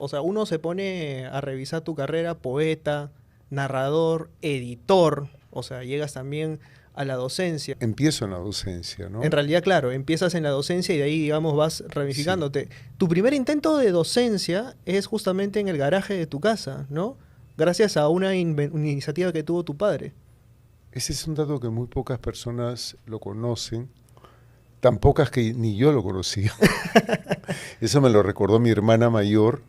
O sea, uno se pone a revisar tu carrera, poeta, narrador, editor, o sea, llegas también a la docencia. Empiezo en la docencia, ¿no? En realidad, claro, empiezas en la docencia y de ahí, digamos, vas Sí. ramificándote. Tu primer intento de docencia es justamente en el garaje de tu casa, ¿no? Gracias a una iniciativa que tuvo tu padre. Ese es un dato que muy pocas personas lo conocen, tan pocas que ni yo lo conocía. Eso me lo recordó mi hermana mayor,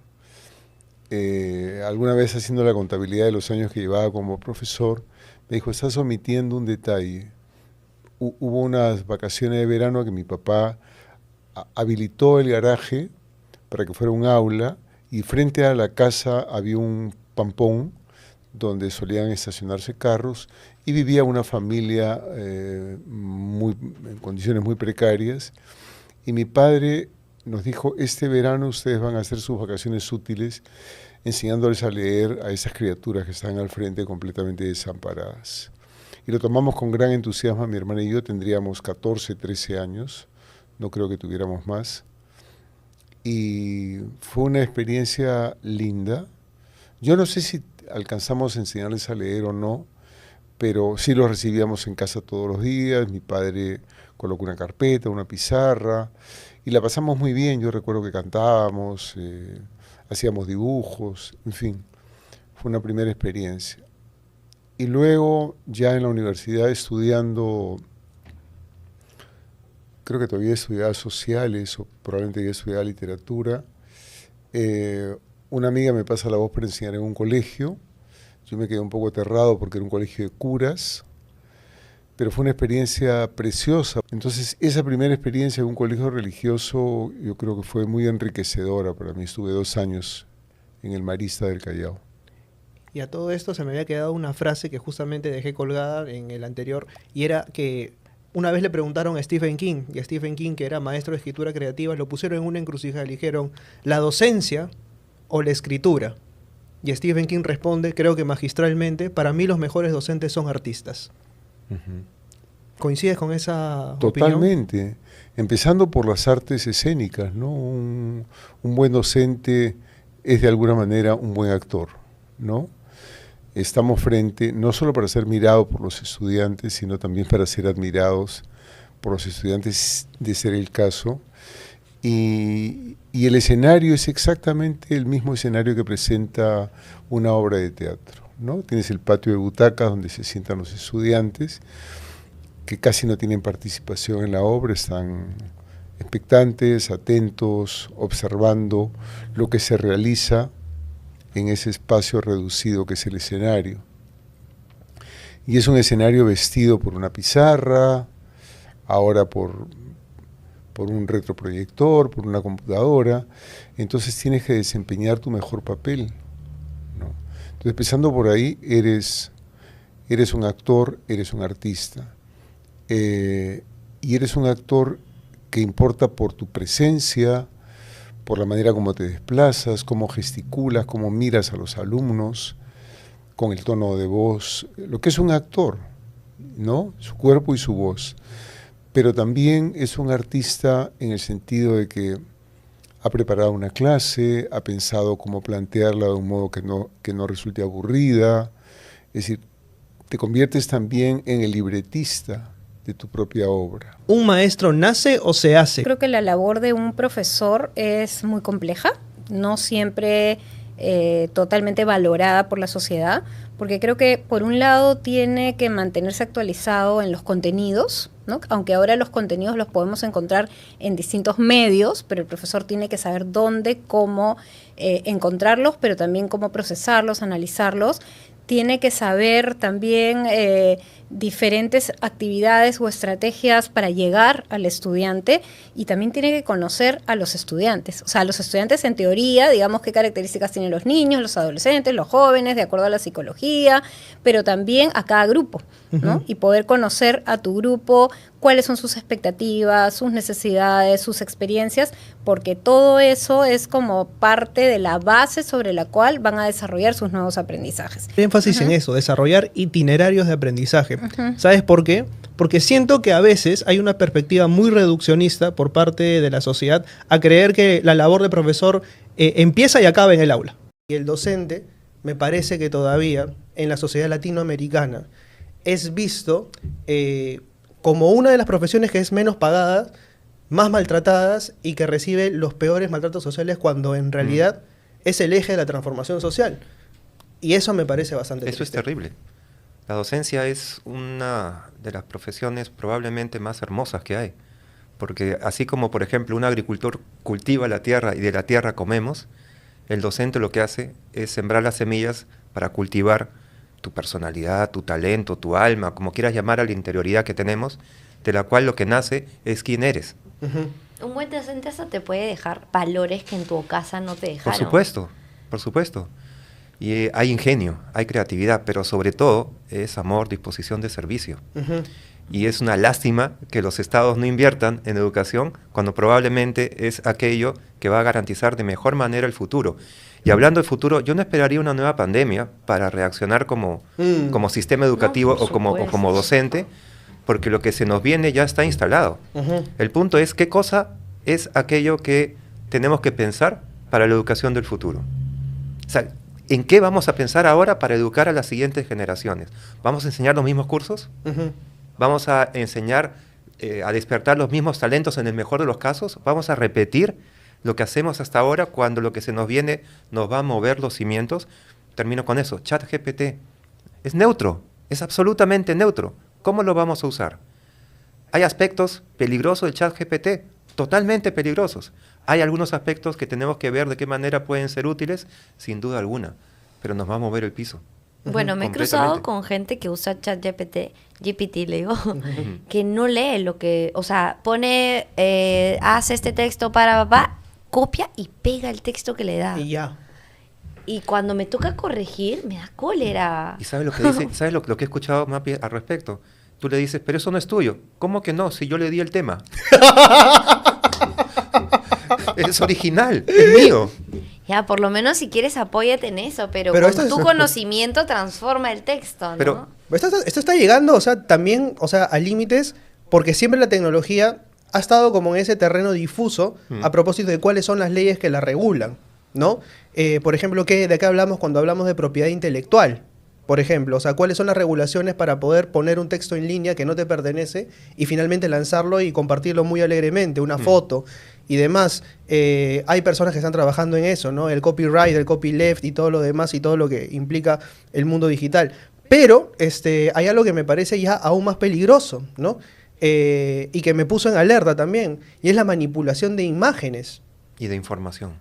alguna vez haciendo la contabilidad de los años que llevaba como profesor, me dijo, estás omitiendo un detalle. Hubo unas vacaciones de verano que mi papá habilitó el garaje para que fuera un aula y frente a la casa había un pampón donde solían estacionarse carros y vivía una familia en condiciones muy precarias y mi padre nos dijo, este verano ustedes van a hacer sus vacaciones útiles enseñándoles a leer a esas criaturas que están al frente completamente desamparadas. Y lo tomamos con gran entusiasmo, mi hermana y yo tendríamos 14, 13 años, no creo que tuviéramos más. Y fue una experiencia linda. Yo no sé si alcanzamos a enseñarles a leer o no, pero sí los recibíamos en casa todos los días. Mi padre colocó una carpeta, una pizarra, y la pasamos muy bien. Yo recuerdo que cantábamos, hacíamos dibujos, en fin, fue una primera experiencia. Y luego, ya en la universidad, estudiando, creo que todavía estudiaba sociales o probablemente ya estudiaba literatura, eh, una amiga me pasa la voz para enseñar en un colegio. Yo me quedé un poco aterrado porque era un colegio de curas, pero fue una experiencia preciosa. Entonces, esa primera experiencia en un colegio religioso yo creo que fue muy enriquecedora para mí. Estuve 2 años en el Marista del Callao. Y a todo esto se me había quedado una frase que justamente dejé colgada en el anterior, y era que una vez le preguntaron a Stephen King, y a Stephen King, que era maestro de escritura creativa, lo pusieron en una encrucijada, le dijeron, ¿la docencia o la escritura? Y Stephen King responde, creo que magistralmente, para mí los mejores docentes son artistas. Ujú. ¿Coincides con esa opinión? Totalmente. Empezando por las artes escénicas, ¿no? Un buen docente es de alguna manera un buen actor, ¿no? Estamos frente no solo para ser mirados por los estudiantes, sino también para ser admirados por los estudiantes, de ser el caso. Y el escenario es exactamente el mismo escenario que presenta una obra de teatro, ¿no? Tienes el patio de butacas donde se sientan los estudiantes, que casi no tienen participación en la obra, están expectantes, atentos, observando lo que se realiza en ese espacio reducido que es el escenario. Y es un escenario vestido por una pizarra, ahora por un retroproyector, por una computadora, entonces tienes que desempeñar tu mejor papel, ¿no? Entonces, empezando por ahí, eres un actor, eres un artista, y eres un actor que importa por tu presencia, por la manera como te desplazas, cómo gesticulas, cómo miras a los alumnos, con el tono de voz, lo que es un actor, ¿no? Su cuerpo y su voz. Pero también es un artista en el sentido de que ha preparado una clase, ha pensado cómo plantearla de un modo que no resulte aburrida. Es decir, te conviertes también en el libretista de tu propia obra. ¿Un maestro nace o se hace? Creo que la labor de un profesor es muy compleja, no siempre totalmente valorada por la sociedad, porque creo que por un lado tiene que mantenerse actualizado en los contenidos, ¿no? Aunque ahora los contenidos los podemos encontrar en distintos medios, pero el profesor tiene que saber dónde, cómo encontrarlos, pero también cómo procesarlos, analizarlos. Tiene que saber también diferentes actividades o estrategias para llegar al estudiante, y también tiene que conocer a los estudiantes. O sea, los estudiantes en teoría, digamos qué características tienen los niños, los adolescentes, los jóvenes, de acuerdo a la psicología, pero también a cada grupo, ¿no? Uh-huh. Y poder conocer a tu grupo, cuáles son sus expectativas, sus necesidades, sus experiencias, porque todo eso es como parte de la base sobre la cual van a desarrollar sus nuevos aprendizajes. Énfasis en eso, desarrollar itinerarios de aprendizaje. ¿Sabes por qué? Porque siento que a veces hay una perspectiva muy reduccionista por parte de la sociedad a creer que la labor de profesor empieza y acaba en el aula. Y el docente, me parece que todavía en la sociedad latinoamericana es visto como una de las profesiones que es menos pagada, más maltratadas y que recibe los peores maltratos sociales cuando en realidad es el eje de la transformación social. Y eso me parece bastante triste. Eso es terrible. La docencia es una de las profesiones probablemente más hermosas que hay. Porque así como, por ejemplo, un agricultor cultiva la tierra y de la tierra comemos, el docente lo que hace es sembrar las semillas para cultivar tu personalidad, tu talento, tu alma, como quieras llamar a la interioridad que tenemos, de la cual lo que nace es quién eres. Un buen docente hasta te puede dejar valores que en tu casa no te dejaron. Por supuesto. Y hay ingenio, hay creatividad, pero sobre todo es amor, disposición de servicio. Y es una lástima que los estados no inviertan en educación cuando probablemente es aquello que va a garantizar de mejor manera el futuro. Y hablando de futuro, yo no esperaría una nueva pandemia para reaccionar como sistema educativo o como docente, porque lo que se nos viene ya está instalado. El punto es qué cosa es aquello que tenemos que pensar para la educación del futuro. O sea, ¿en qué vamos a pensar ahora para educar a las siguientes generaciones? ¿Vamos a enseñar los mismos cursos? ¿Vamos a enseñar a despertar los mismos talentos en el mejor de los casos? ¿Vamos a repetir lo que hacemos hasta ahora cuando lo que se nos viene nos va a mover los cimientos? Termino con eso. ChatGPT es neutro, es absolutamente neutro. ¿Cómo lo vamos a usar? Hay aspectos peligrosos del ChatGPT, totalmente peligrosos. Hay algunos aspectos que tenemos que ver de qué manera pueden ser útiles, sin duda alguna, pero nos va a mover el piso. Bueno, me he cruzado con gente que usa ChatGPT, GPT le digo, que no lee lo que, o sea, pone, hace este texto para papá, copia y pega el texto que le da. Y ya. Y cuando me toca corregir, me da cólera. ¿Y sabes lo que dice? ¿Sabes lo que he escuchado, Mapi, al respecto? Tú le dices, pero eso no es tuyo. ¿Cómo que no? Si yo le di el tema. Es original, es mío. Ya, por lo menos si quieres apóyate en eso, pero con tu conocimiento transforma el texto, ¿no? Pero esto está llegando, o sea, también, o sea, a límites, porque siempre la tecnología ha estado como en ese terreno difuso a propósito de cuáles son las leyes que la regulan, ¿no? Por ejemplo, ¿de qué hablamos cuando hablamos de propiedad intelectual? Por ejemplo, o sea, ¿cuáles son las regulaciones para poder poner un texto en línea que no te pertenece y finalmente lanzarlo y compartirlo muy alegremente, una foto y demás? Hay personas que están trabajando en eso, ¿no? El copyright, el copyleft y todo lo demás y todo lo que implica el mundo digital. Pero hay algo que me parece ya aún más peligroso, ¿no? Y que me puso en alerta también, y es la manipulación de imágenes. Y de información.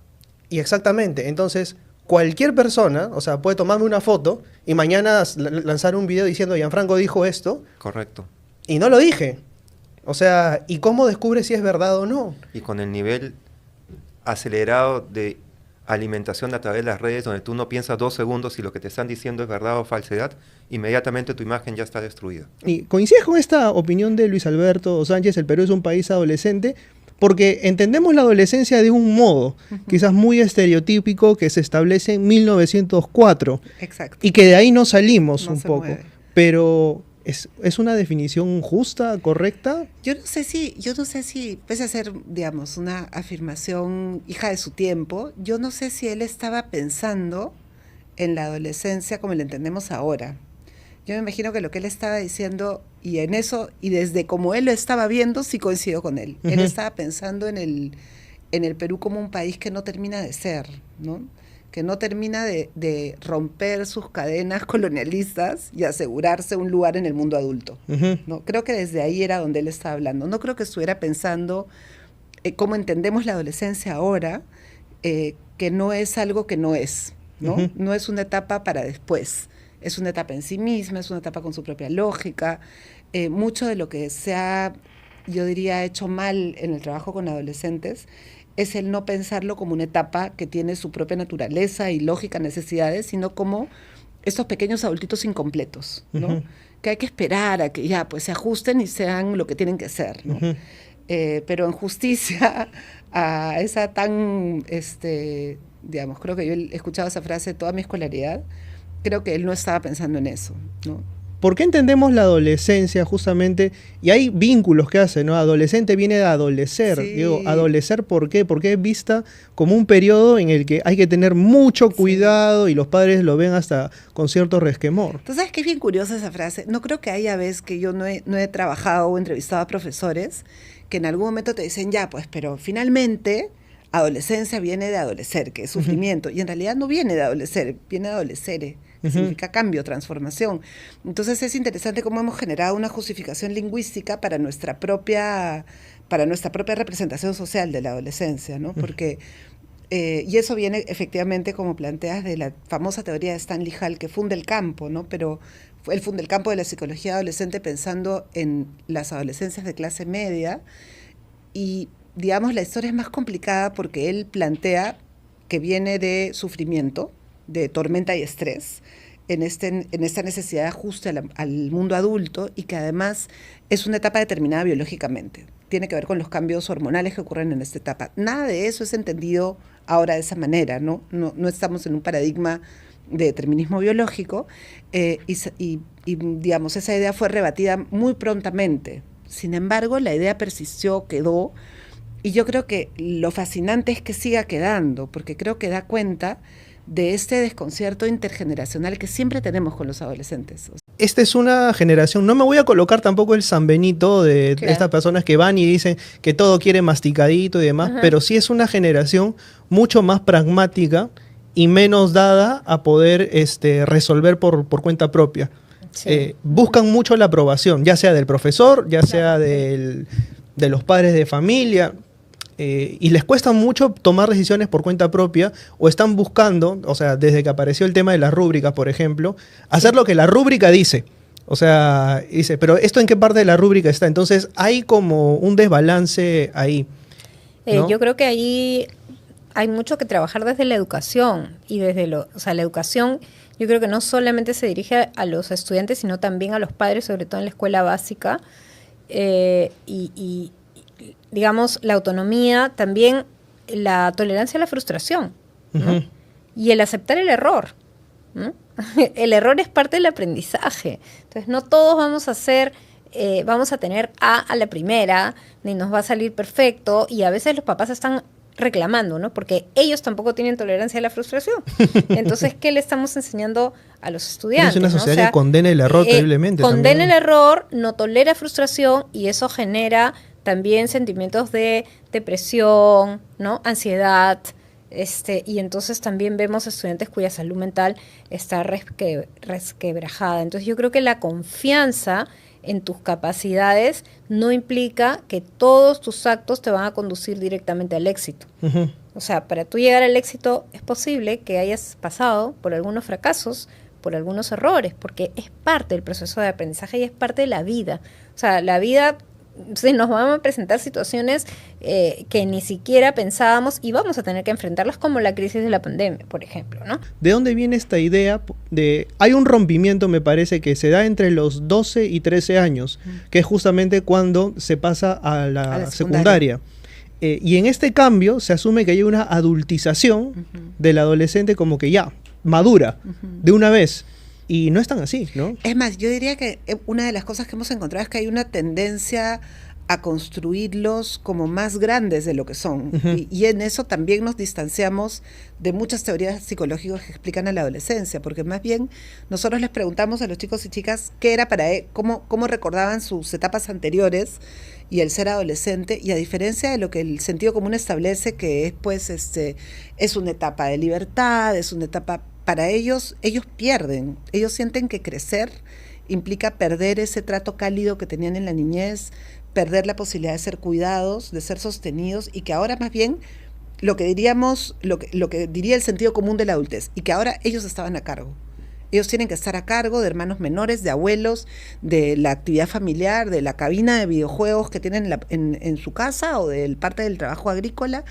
Y exactamente, entonces cualquier persona, o sea, puede tomarme una foto y mañana lanzar un video diciendo Gianfranco dijo esto. Correcto. Y no lo dije. O sea, ¿y cómo descubre si es verdad o no? Y con el nivel acelerado de alimentación a través de las redes, donde tú no piensas 2 segundos si lo que te están diciendo es verdad o falsedad, inmediatamente tu imagen ya está destruida. ¿Y coincides con esta opinión de Luis Alberto Sánchez? El Perú es un país adolescente, porque entendemos la adolescencia de un modo, quizás muy estereotípico, que se establece en 1904. Exacto. Y que de ahí no salimos un poco. Mueve. Pero ¿es una definición justa, correcta? Yo no sé si, pese a ser, digamos, una afirmación hija de su tiempo, yo no sé si él estaba pensando en la adolescencia como la entendemos ahora. Yo me imagino que lo que él estaba diciendo, y en eso, y desde como él lo estaba viendo, sí coincido con él. Él estaba pensando en el Perú como un país que no termina de ser, ¿no? Que no termina de romper sus cadenas colonialistas y asegurarse un lugar en el mundo adulto, ¿no? Creo que desde ahí era donde él estaba hablando. No creo que estuviera pensando cómo entendemos la adolescencia ahora, que no es algo que no es, ¿no? No es una etapa para después. Es una etapa en sí misma, es una etapa con su propia lógica. Mucho de lo que se ha, yo diría, hecho mal en el trabajo con adolescentes es el no pensarlo como una etapa que tiene su propia naturaleza y lógica, necesidades, sino como estos pequeños adultitos incompletos, ¿no? Que hay que esperar a que ya pues se ajusten y sean lo que tienen que ser, ¿no? Pero en justicia a esa tan, digamos, creo que yo he escuchado esa frase toda mi escolaridad. Creo que él no estaba pensando en eso, ¿no? ¿por qué entendemos la adolescencia justamente? Y hay vínculos que hace, ¿no? Adolescente viene de adolecer. Sí. Digo, ¿adolecer por qué? Porque es vista como un periodo en el que hay que tener mucho cuidado y los padres lo ven hasta con cierto resquemor. ¿Tú sabes que es bien curiosa esa frase? No creo que haya vez que yo no he trabajado o entrevistado a profesores que en algún momento te dicen, ya, pues, pero finalmente adolescencia viene de adolecer, que es sufrimiento. Y en realidad no viene de adolecer, viene de adolescere, que significa cambio, transformación. Entonces es interesante cómo hemos generado una justificación lingüística para nuestra propia representación social de la adolescencia, ¿no? Porque, y eso viene efectivamente, como planteas, de la famosa teoría de Stanley Hall, que funde el campo, ¿no? Pero él funde el campo de la psicología adolescente pensando en las adolescencias de clase media, y digamos la historia es más complicada porque él plantea que viene de sufrimiento, de tormenta y estrés, en esta necesidad de ajuste al mundo adulto, y que además es una etapa determinada biológicamente. Tiene que ver con los cambios hormonales que ocurren en esta etapa. Nada de eso es entendido ahora de esa manera, no estamos en un paradigma de determinismo biológico, y digamos, esa idea fue rebatida muy prontamente. Sin embargo, la idea persistió, quedó, y yo creo que lo fascinante es que siga quedando, porque creo que da cuenta de este desconcierto intergeneracional que siempre tenemos con los adolescentes. Esta es una generación, no me voy a colocar tampoco el San Benito de estas personas que van y dicen que todo quiere masticadito y demás, pero sí es una generación mucho más pragmática y menos dada a poder resolver por cuenta propia. Sí. Buscan mucho la aprobación, ya sea del profesor, ya sea de los padres de familia, y les cuesta mucho tomar decisiones por cuenta propia, o están buscando, o sea, desde que apareció el tema de las rúbricas, por ejemplo, hacer lo que la rúbrica dice. O sea, dice, pero ¿esto en qué parte de la rúbrica está? Entonces hay como un desbalance ahí, ¿no? Yo creo que ahí hay mucho que trabajar desde la educación, y desde la educación yo creo que no solamente se dirige a los estudiantes, sino también a los padres, sobre todo en la escuela básica, y digamos, la autonomía, también la tolerancia a la frustración, ¿no? Y el aceptar el error, ¿no? El error es parte del aprendizaje. Entonces, no todos vamos a tener A la primera, ni nos va a salir perfecto, y a veces los papás están reclamando, ¿no? Porque ellos tampoco tienen tolerancia a la frustración. Entonces, ¿qué le estamos enseñando a los estudiantes? Es una sociedad que condena el error terriblemente. Condena el error, no tolera frustración, y eso genera también sentimientos de depresión, ¿no? Ansiedad, y entonces también vemos estudiantes cuya salud mental está resquebrajada. Entonces yo creo que la confianza en tus capacidades no implica que todos tus actos te van a conducir directamente al éxito. O sea, para tú llegar al éxito es posible que hayas pasado por algunos fracasos, por algunos errores, porque es parte del proceso de aprendizaje y es parte de la vida. O sea, la vida, sí, nos van a presentar situaciones que ni siquiera pensábamos, y vamos a tener que enfrentarlas, como la crisis de la pandemia, por ejemplo, ¿no? ¿De dónde viene esta idea de... Hay un rompimiento, me parece, que se da entre los 12 y 13 años, que es justamente cuando se pasa a la secundaria. Y en este cambio se asume que hay una adultización del adolescente, como que ya, madura, de una vez. Y no es tan así, ¿no? Es más, yo diría que una de las cosas que hemos encontrado es que hay una tendencia a construirlos como más grandes de lo que son. Y en eso también nos distanciamos de muchas teorías psicológicas que explican a la adolescencia, porque más bien nosotros les preguntamos a los chicos y chicas qué era para cómo recordaban sus etapas anteriores y el ser adolescente, y a diferencia de lo que el sentido común establece, que es pues es una etapa de libertad, es una etapa... Para ellos pierden, ellos sienten que crecer implica perder ese trato cálido que tenían en la niñez, perder la posibilidad de ser cuidados, de ser sostenidos, y que ahora más bien lo que diría el sentido común de la adultez, y que ahora ellos estaban a cargo. Ellos tienen que estar a cargo de hermanos menores, de abuelos, de la actividad familiar, de la cabina de videojuegos que tienen en su casa, o del parte del trabajo agrícola.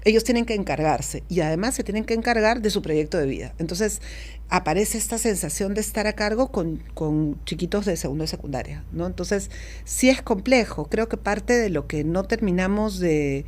Ellos tienen que encargarse, y además se tienen que encargar de su proyecto de vida. Entonces aparece esta sensación de estar a cargo con chiquitos de segundo y secundaria, ¿no? Entonces sí es complejo. Creo que parte de lo que no terminamos de,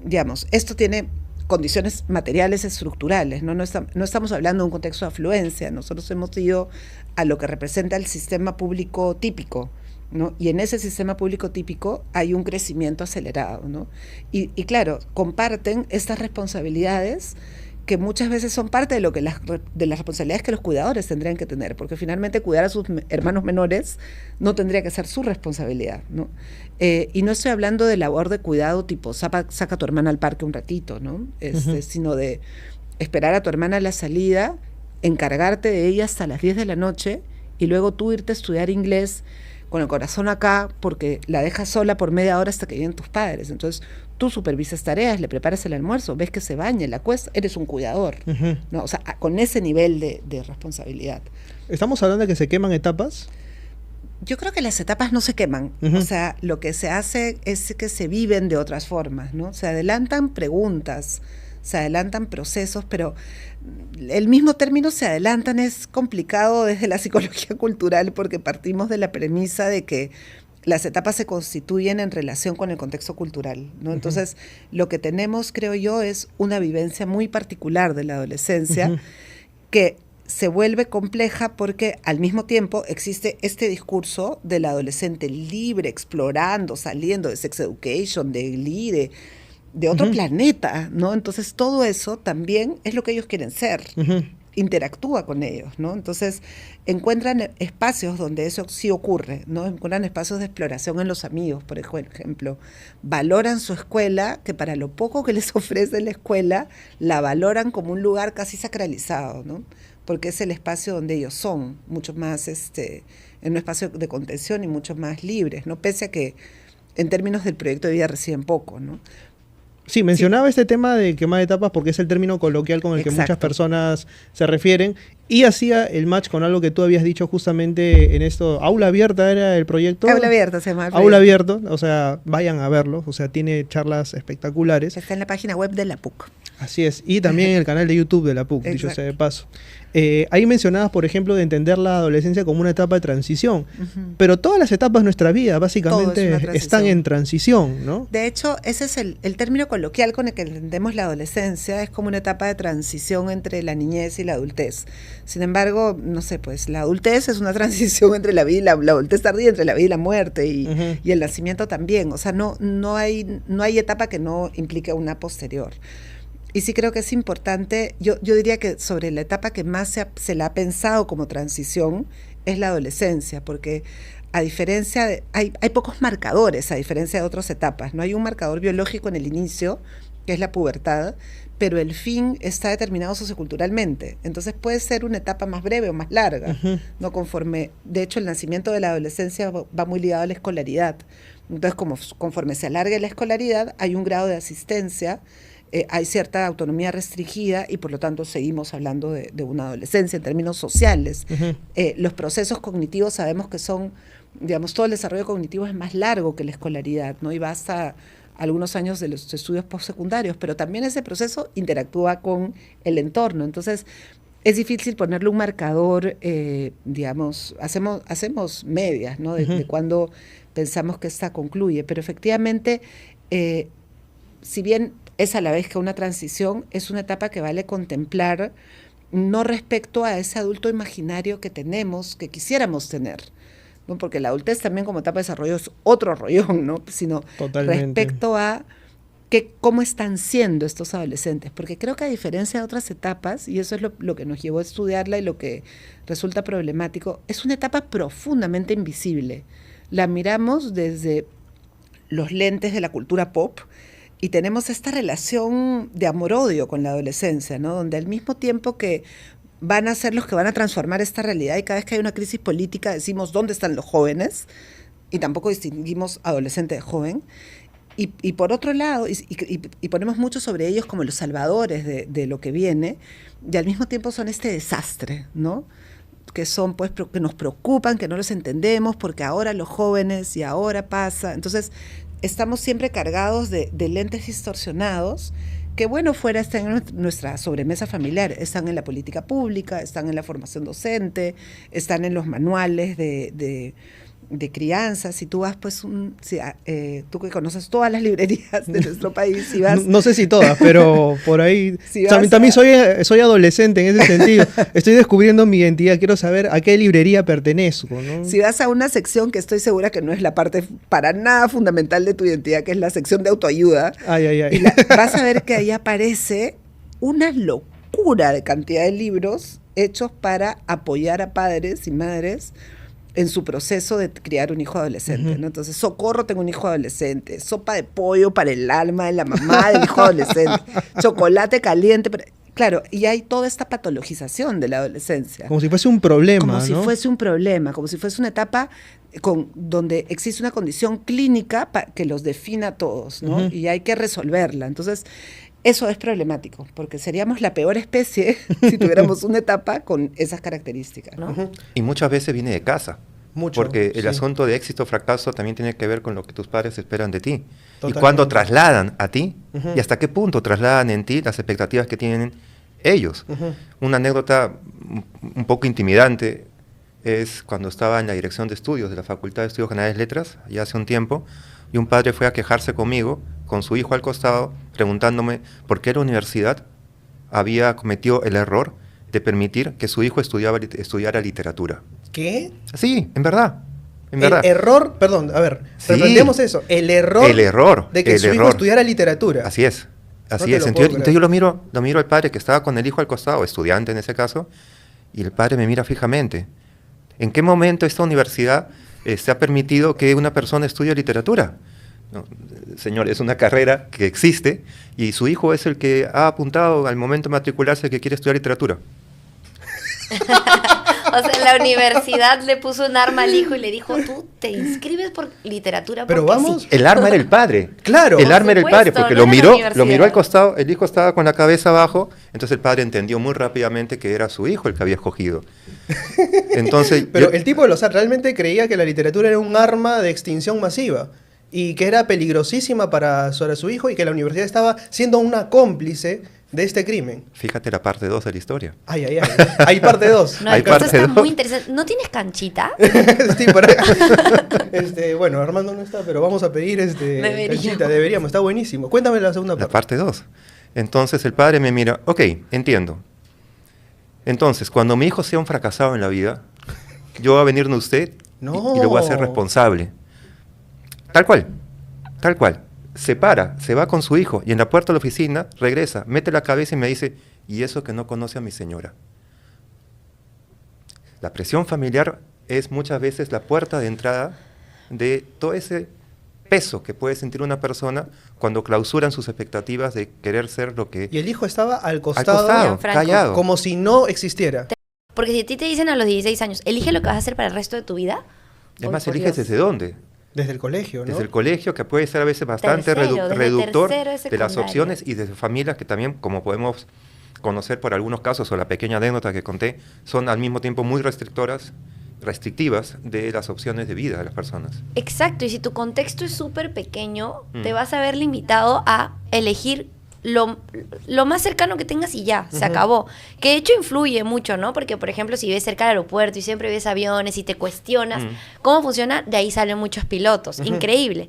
digamos, esto tiene condiciones materiales estructurales, ¿no? No estamos hablando de un contexto de afluencia, nosotros hemos ido a lo que representa el sistema público típico, ¿no? Y en ese sistema público típico hay un crecimiento acelerado, ¿no? Y claro, comparten estas responsabilidades que muchas veces son parte de lo que de las responsabilidades que los cuidadores tendrían que tener, porque finalmente cuidar a sus hermanos menores no tendría que ser su responsabilidad, ¿no? Y no estoy hablando de labor de cuidado tipo saca a tu hermana al parque un ratito, ¿no? Sino de esperar a tu hermana a la salida, encargarte de ella hasta las 10 de la noche y luego tú irte a estudiar inglés con el corazón acá porque la dejas sola por media hora hasta que lleguen tus padres. Entonces tú supervisas tareas, le preparas el almuerzo, ves que se baña, la acuestas, eres un cuidador, ¿no? O sea, con ese nivel de responsabilidad. ¿Estamos hablando de que se queman etapas? Yo creo que las etapas no se queman, o sea, lo que se hace es que se viven de otras formas, ¿no? Se adelantan preguntas, se adelantan procesos, pero el mismo término se adelantan es complicado desde la psicología cultural porque partimos de la premisa de que las etapas se constituyen en relación con el contexto cultural, ¿no? Entonces, lo que tenemos, creo yo, es una vivencia muy particular de la adolescencia que se vuelve compleja porque al mismo tiempo existe este discurso del adolescente libre, explorando, saliendo de sex education, de Glee, de otro planeta, ¿no? Entonces todo eso también es lo que ellos quieren ser, interactúa con ellos, ¿no? Entonces encuentran espacios donde eso sí ocurre, ¿no? Encuentran espacios de exploración en los amigos, por ejemplo. Valoran su escuela, que para lo poco que les ofrece la escuela, la valoran como un lugar casi sacralizado, ¿no? Porque es el espacio donde ellos son, mucho más, en un espacio de contención y mucho más libres, ¿no? Pese a que en términos del proyecto de vida reciben poco, ¿no? Sí, mencionaba este tema de quemar etapas porque es el término coloquial con el que muchas personas se refieren y hacía el match con algo que tú habías dicho justamente en esto. Aula Abierta era el proyecto. Aula Abierta se llama. Aula Abierta, o sea, vayan a verlo, o sea, tiene charlas espectaculares. Está en la página web de la PUC. Así es, y también en el canal de YouTube de la PUC, dicho sea de paso. Ahí mencionabas, por ejemplo, de entender la adolescencia como una etapa de transición, pero todas las etapas de nuestra vida básicamente están en transición, ¿no? De hecho, ese es el término coloquial con el que entendemos la adolescencia, es como una etapa de transición entre la niñez y la adultez. Sin embargo, no sé, pues la adultez es una transición entre la vida y la adultez tardía, entre la vida y la muerte, y el nacimiento también. O sea, no hay etapa que no implique una posterior. Y sí creo que es importante, yo diría que sobre la etapa que más se la ha pensado como transición es la adolescencia, porque a diferencia hay pocos marcadores, a diferencia de otras etapas, no hay un marcador biológico en el inicio, que es la pubertad, pero el fin está determinado socioculturalmente, entonces puede ser una etapa más breve o más larga, no conforme, de hecho el nacimiento de la adolescencia va muy ligado a la escolaridad, entonces conforme se alargue la escolaridad hay un grado de asistencia, hay cierta autonomía restringida y por lo tanto seguimos hablando de una adolescencia en términos sociales. Los procesos cognitivos sabemos que son, digamos, todo el desarrollo cognitivo es más largo que la escolaridad, ¿no? Y va hasta algunos años de los estudios postsecundarios, pero también ese proceso interactúa con el entorno. Entonces, es difícil ponerle un marcador, digamos, hacemos medias, ¿no? De cuando pensamos que esta concluye, pero efectivamente, si bien es a la vez que una transición, es una etapa que vale contemplar, no respecto a ese adulto imaginario que tenemos, que quisiéramos tener, ¿no? Porque la adultez también como etapa de desarrollo es otro rollón, ¿no? Sino respecto a cómo están siendo estos adolescentes, porque creo que a diferencia de otras etapas, y eso es lo que nos llevó a estudiarla y lo que resulta problemático, es una etapa profundamente invisible. La miramos desde los lentes de la cultura pop, y tenemos esta relación de amor-odio con la adolescencia, ¿no? Donde al mismo tiempo que van a ser los que van a transformar esta realidad y cada vez que hay una crisis política decimos ¿dónde están los jóvenes? Y tampoco distinguimos adolescente de joven. Y por otro lado, y ponemos mucho sobre ellos como los salvadores de lo que viene, y al mismo tiempo son este desastre, ¿no? Que son, pues, que nos preocupan, que no los entendemos, porque ahora los jóvenes y ahora pasa. Entonces, estamos siempre cargados de lentes distorsionados que, bueno, fuera están en nuestra sobremesa familiar, están en la política pública, están en la formación docente, están en los manuales de crianza. Si tú vas, pues, tú que conoces todas las librerías de nuestro país, si vas... No sé si todas, pero por ahí... Si también soy adolescente en ese sentido. Estoy descubriendo mi identidad, quiero saber a qué librería pertenezco, ¿no? Si vas a una sección que estoy segura que no es la parte para nada fundamental de tu identidad, que es la sección de autoayuda, vas a ver que ahí aparece una locura de cantidad de libros hechos para apoyar a padres y madres en su proceso de criar un hijo adolescente, ¿no? Entonces, socorro, tengo un hijo adolescente, sopa de pollo para el alma de la mamá del hijo adolescente, chocolate caliente, claro, y hay toda esta patologización de la adolescencia. Como si fuese un problema, Como ¿no? si fuese un problema, como si fuese una etapa donde existe una condición clínica que los defina a todos, ¿no? Y hay que resolverla. Entonces, eso es problemático, porque seríamos la peor especie si tuviéramos una etapa con esas características, ¿no? Y muchas veces viene de casa. Porque el asunto de éxito o fracaso también tiene que ver con lo que tus padres esperan de ti. Totalmente. Y cuándo trasladan a ti, y hasta qué punto trasladan en ti las expectativas que tienen ellos. Una anécdota un poco intimidante es cuando estaba en la dirección de estudios de la Facultad de Estudios Generales Letras, ya hace un tiempo, y un padre fue a quejarse conmigo, con su hijo al costado, preguntándome por qué la universidad había cometido el error de permitir que su hijo estudiara literatura. ¿Qué? Sí, en verdad. El error, perdón, a ver, sí, reprendemos eso. El error de que su hijo estudiara literatura. Así es. Así es. Entonces yo lo miro al padre que estaba con el hijo al costado, estudiante en ese caso, y el padre me mira fijamente. ¿En qué momento esta universidad se ha permitido que una persona estudie literatura? No, señor, es una carrera que existe y su hijo es el que ha apuntado al momento de matricularse que quiere estudiar literatura. O sea, la universidad le puso un arma al hijo y le dijo, tú te inscribes por literatura. Pero vamos. Sí. El arma era el padre. Claro. El arma era el padre, porque lo miró al costado, el hijo estaba con la cabeza abajo, entonces el padre entendió muy rápidamente que era su hijo el que había escogido. Entonces, pero el tipo, realmente creía que la literatura era un arma de extinción masiva y que era peligrosísima para su hijo y que la universidad estaba siendo una cómplice de este crimen. Fíjate la parte 2 de la historia. Ay. Hay parte 2. No, hay parte esto está 2. muy interesante. ¿No tienes canchita? Sí, por ahí. Bueno, Armando no está, pero vamos a pedir canchita. Deberíamos, está buenísimo. Cuéntame la segunda parte. La parte 2. Entonces el padre me mira, ok, entiendo. Entonces, cuando mi hijo sea un fracasado en la vida, yo voy a venir de usted y lo voy a hacer responsable. Tal cual. Se va con su hijo y en la puerta de la oficina regresa, mete la cabeza y me dice, ¿y eso que no conoce a mi señora? La presión familiar es muchas veces la puerta de entrada de todo ese peso que puede sentir una persona cuando clausuran sus expectativas de querer ser lo que... Y el hijo estaba al costado callado. Como si no existiera. Porque si a ti te dicen a los 16 años, elige lo que vas a hacer para el resto de tu vida. Además, eliges desde dónde. Desde el colegio, ¿no? Desde el colegio, que puede ser a veces bastante reductor de las opciones, y desde familias que también, como podemos conocer por algunos casos, o la pequeña anécdota que conté, son al mismo tiempo muy restrictivas de las opciones de vida de las personas. Exacto, y si tu contexto es súper pequeño, te vas a ver limitado a elegir lo más cercano que tengas y ya, se acabó. Que de hecho influye mucho, ¿no? Porque, por ejemplo, si ves cerca del aeropuerto y siempre ves aviones y te cuestionas cómo funciona, de ahí salen muchos pilotos. Increíble.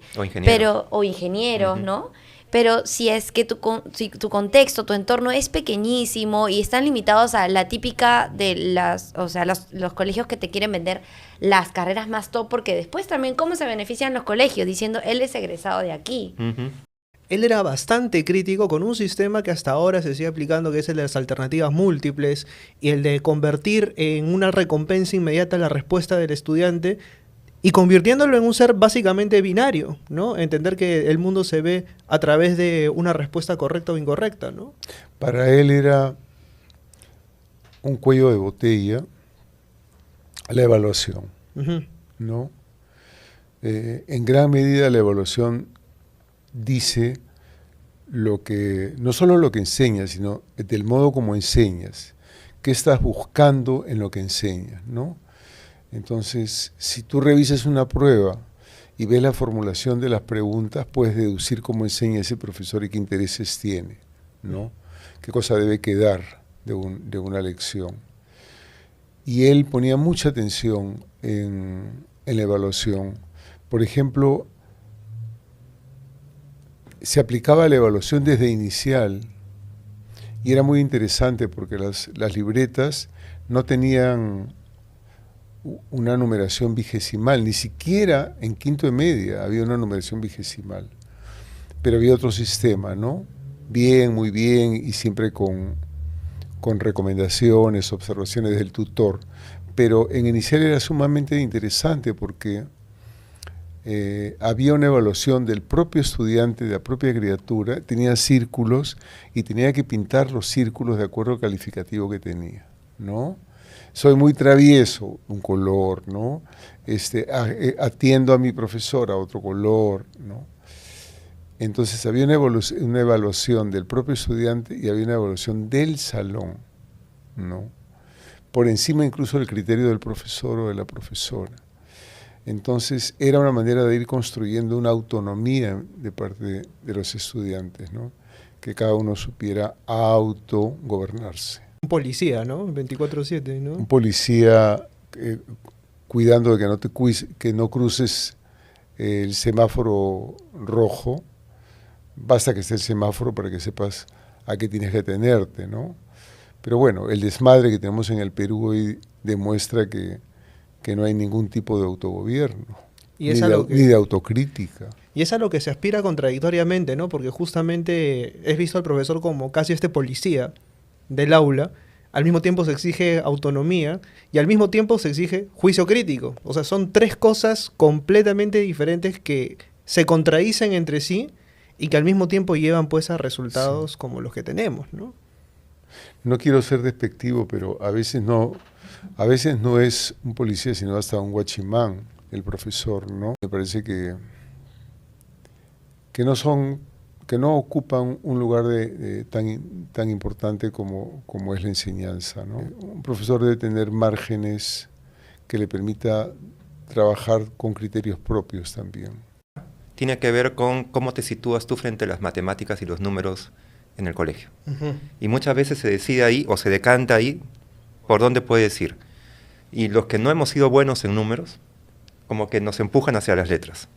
O ingenieros, ¿no? Pero si es que si tu contexto, tu entorno es pequeñísimo y están limitados a la típica de los colegios que te quieren vender las carreras más top, porque después también cómo se benefician los colegios diciendo, él es egresado de aquí. Él era bastante crítico con un sistema que hasta ahora se sigue aplicando, que es el de las alternativas múltiples y el de convertir en una recompensa inmediata la respuesta del estudiante y convirtiéndolo en un ser básicamente binario, ¿no? Entender que el mundo se ve a través de una respuesta correcta o incorrecta, ¿no? Para él era un cuello de botella la evaluación, ¿no? En gran medida la evaluación dice no solo lo que enseñas, sino del modo como enseñas, qué estás buscando en lo que enseñas, ¿no? Entonces, si tú revisas una prueba y ves la formulación de las preguntas, puedes deducir cómo enseña ese profesor y qué intereses tiene, ¿no? Qué cosa debe quedar de una lección. Y él ponía mucha atención en en la evaluación. Por ejemplo, se aplicaba la evaluación desde inicial y era muy interesante porque las libretas no tenían una numeración vigesimal, ni siquiera en quinto de media había una numeración vigesimal, pero había otro sistema, ¿no? Bien, muy bien, y siempre con recomendaciones, observaciones del tutor, pero en inicial era sumamente interesante porque había una evaluación del propio estudiante, de la propia criatura, tenía círculos y tenía que pintar los círculos de acuerdo al calificativo que tenía, ¿no? Soy muy travieso, un color, ¿no? Atiendo a mi profesora, otro color, ¿no? Entonces había una evaluación del propio estudiante y había una evaluación del salón, ¿no? Por encima incluso del criterio del profesor o de la profesora. Entonces era una manera de ir construyendo una autonomía de parte de los estudiantes, ¿no? Que cada uno supiera autogobernarse. Un policía, ¿no? 24/7, ¿no? Un policía cuidando de que no cruces el semáforo rojo. Basta que esté el semáforo para que sepas a qué tienes que atenerte, ¿no? Pero bueno, el desmadre que tenemos en el Perú hoy demuestra que no hay ningún tipo de autogobierno, y es ni de autocrítica. Y es a lo que se aspira contradictoriamente, ¿no? Porque justamente es visto al profesor como casi este policía del aula, al mismo tiempo se exige autonomía y al mismo tiempo se exige juicio crítico. O sea, son tres cosas completamente diferentes que se contradicen entre sí y que al mismo tiempo llevan pues a resultados como los que tenemos, ¿no? No quiero ser despectivo, pero a veces no es un policía, sino hasta un guachimán, el profesor, ¿no? Me parece que no ocupan un lugar tan importante como es la enseñanza, ¿no? Un profesor debe tener márgenes que le permita trabajar con criterios propios también. Tiene que ver con cómo te sitúas tú frente a las matemáticas y los números en el colegio. Y muchas veces se decide ahí o se decanta ahí por dónde puedes ir. Y los que no hemos sido buenos en números, como que nos empujan hacia las letras,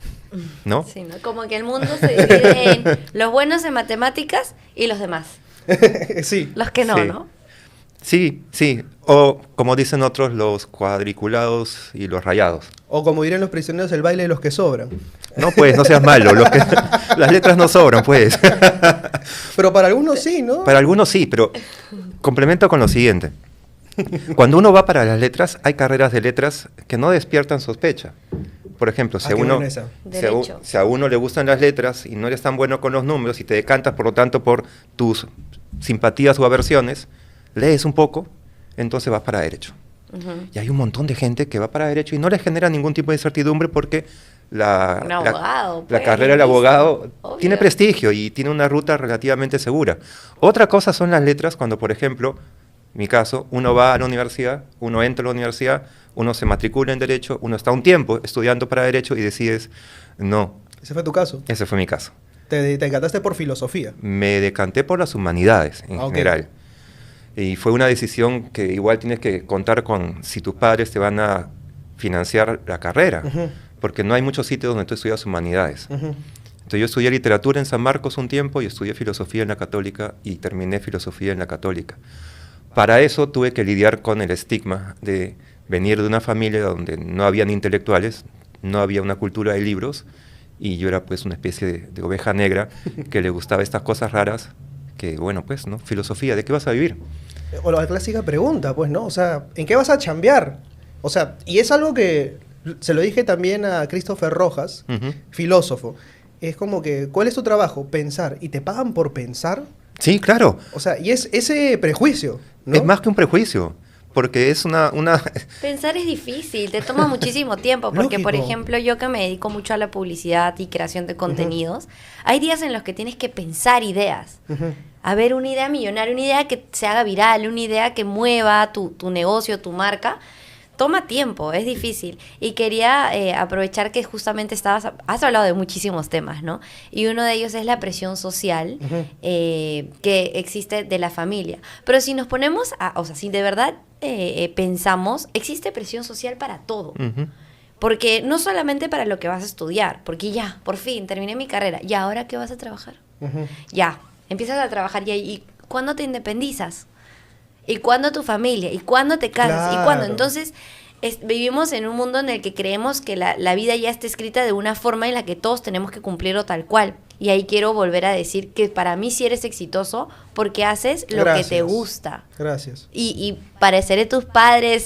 ¿no? Sí, ¿no? Como que el mundo se divide en los buenos en matemáticas y los demás. Sí. Los que no, Sí. ¿no? Sí, sí. O, como dicen otros, los cuadriculados y los rayados. O como dirían los prisioneros, el baile de los que sobran. No, pues, no seas malo. Las letras no sobran, pues. Pero para algunos sí, ¿no? Para algunos sí, pero complemento con lo siguiente. Cuando uno va para las letras, hay carreras de letras que no despiertan sospecha. Por ejemplo, si qué buena esa. si a uno le gustan las letras y no eres tan bueno con los números y te decantas, por lo tanto, por tus simpatías o aversiones, lees un poco, entonces vas para derecho. Y hay un montón de gente que va para derecho y no les genera ningún tipo de incertidumbre porque Un abogado, la pues, carrera del abogado obvio. tiene prestigio y tiene una ruta relativamente segura. Otra cosa son las letras cuando, por ejemplo, mi caso, uno va a la universidad, uno entra a la universidad, uno se matricula en Derecho, uno está un tiempo estudiando para Derecho y decides, no. Ese fue tu caso. Ese fue mi caso. Te encantaste por filosofía. Me decanté por las humanidades en general. Y fue una decisión que igual tienes que contar con si tus padres te van a financiar la carrera, porque no hay muchos sitios donde tú estudias humanidades. Entonces yo estudié literatura en San Marcos un tiempo y estudié filosofía en la Católica y terminé filosofía en la Católica. Para eso tuve que lidiar con el estigma de venir de una familia donde no habían intelectuales, no había una cultura de libros, y yo era pues una especie de oveja negra que le gustaba estas cosas raras, que bueno pues, ¿no? Filosofía, ¿de qué vas a vivir? O la clásica pregunta, pues, ¿no? O sea, ¿en qué vas a chambear? O sea, y es algo que se lo dije también a Christopher Rojas, filósofo. Es como que, ¿cuál es tu trabajo? Pensar. ¿Y te pagan por pensar? Sí, claro. O sea, y es ese prejuicio, ¿no? Es más que un prejuicio, porque es una... Pensar es difícil, te toma muchísimo tiempo, porque por Lógico. ejemplo yo que me dedico mucho a la publicidad y creación de contenidos, hay días en los que tienes que pensar ideas. A ver, una idea millonaria, una idea que se haga viral, una idea que mueva tu negocio, tu marca. Toma tiempo, es difícil. Y quería aprovechar que justamente has hablado de muchísimos temas, ¿no? Y uno de ellos es la presión social que existe de la familia. Pero si nos ponemos o sea, si de verdad pensamos, existe presión social para todo. Porque no solamente para lo que vas a estudiar, porque ya, por fin, terminé mi carrera. ¿Y ahora qué vas a trabajar? Ya, empiezas a trabajar ¿y cuándo te independizas? ¿Y cuándo tu familia? ¿Y cuándo te casas? ¿Y cuándo? Entonces, vivimos en un mundo en el que creemos que la vida ya está escrita de una forma en la que todos tenemos que cumplirlo tal cual. Y ahí quiero volver a decir que para mí sí eres exitoso porque haces lo que te gusta. Gracias. Y pareceré tus padres.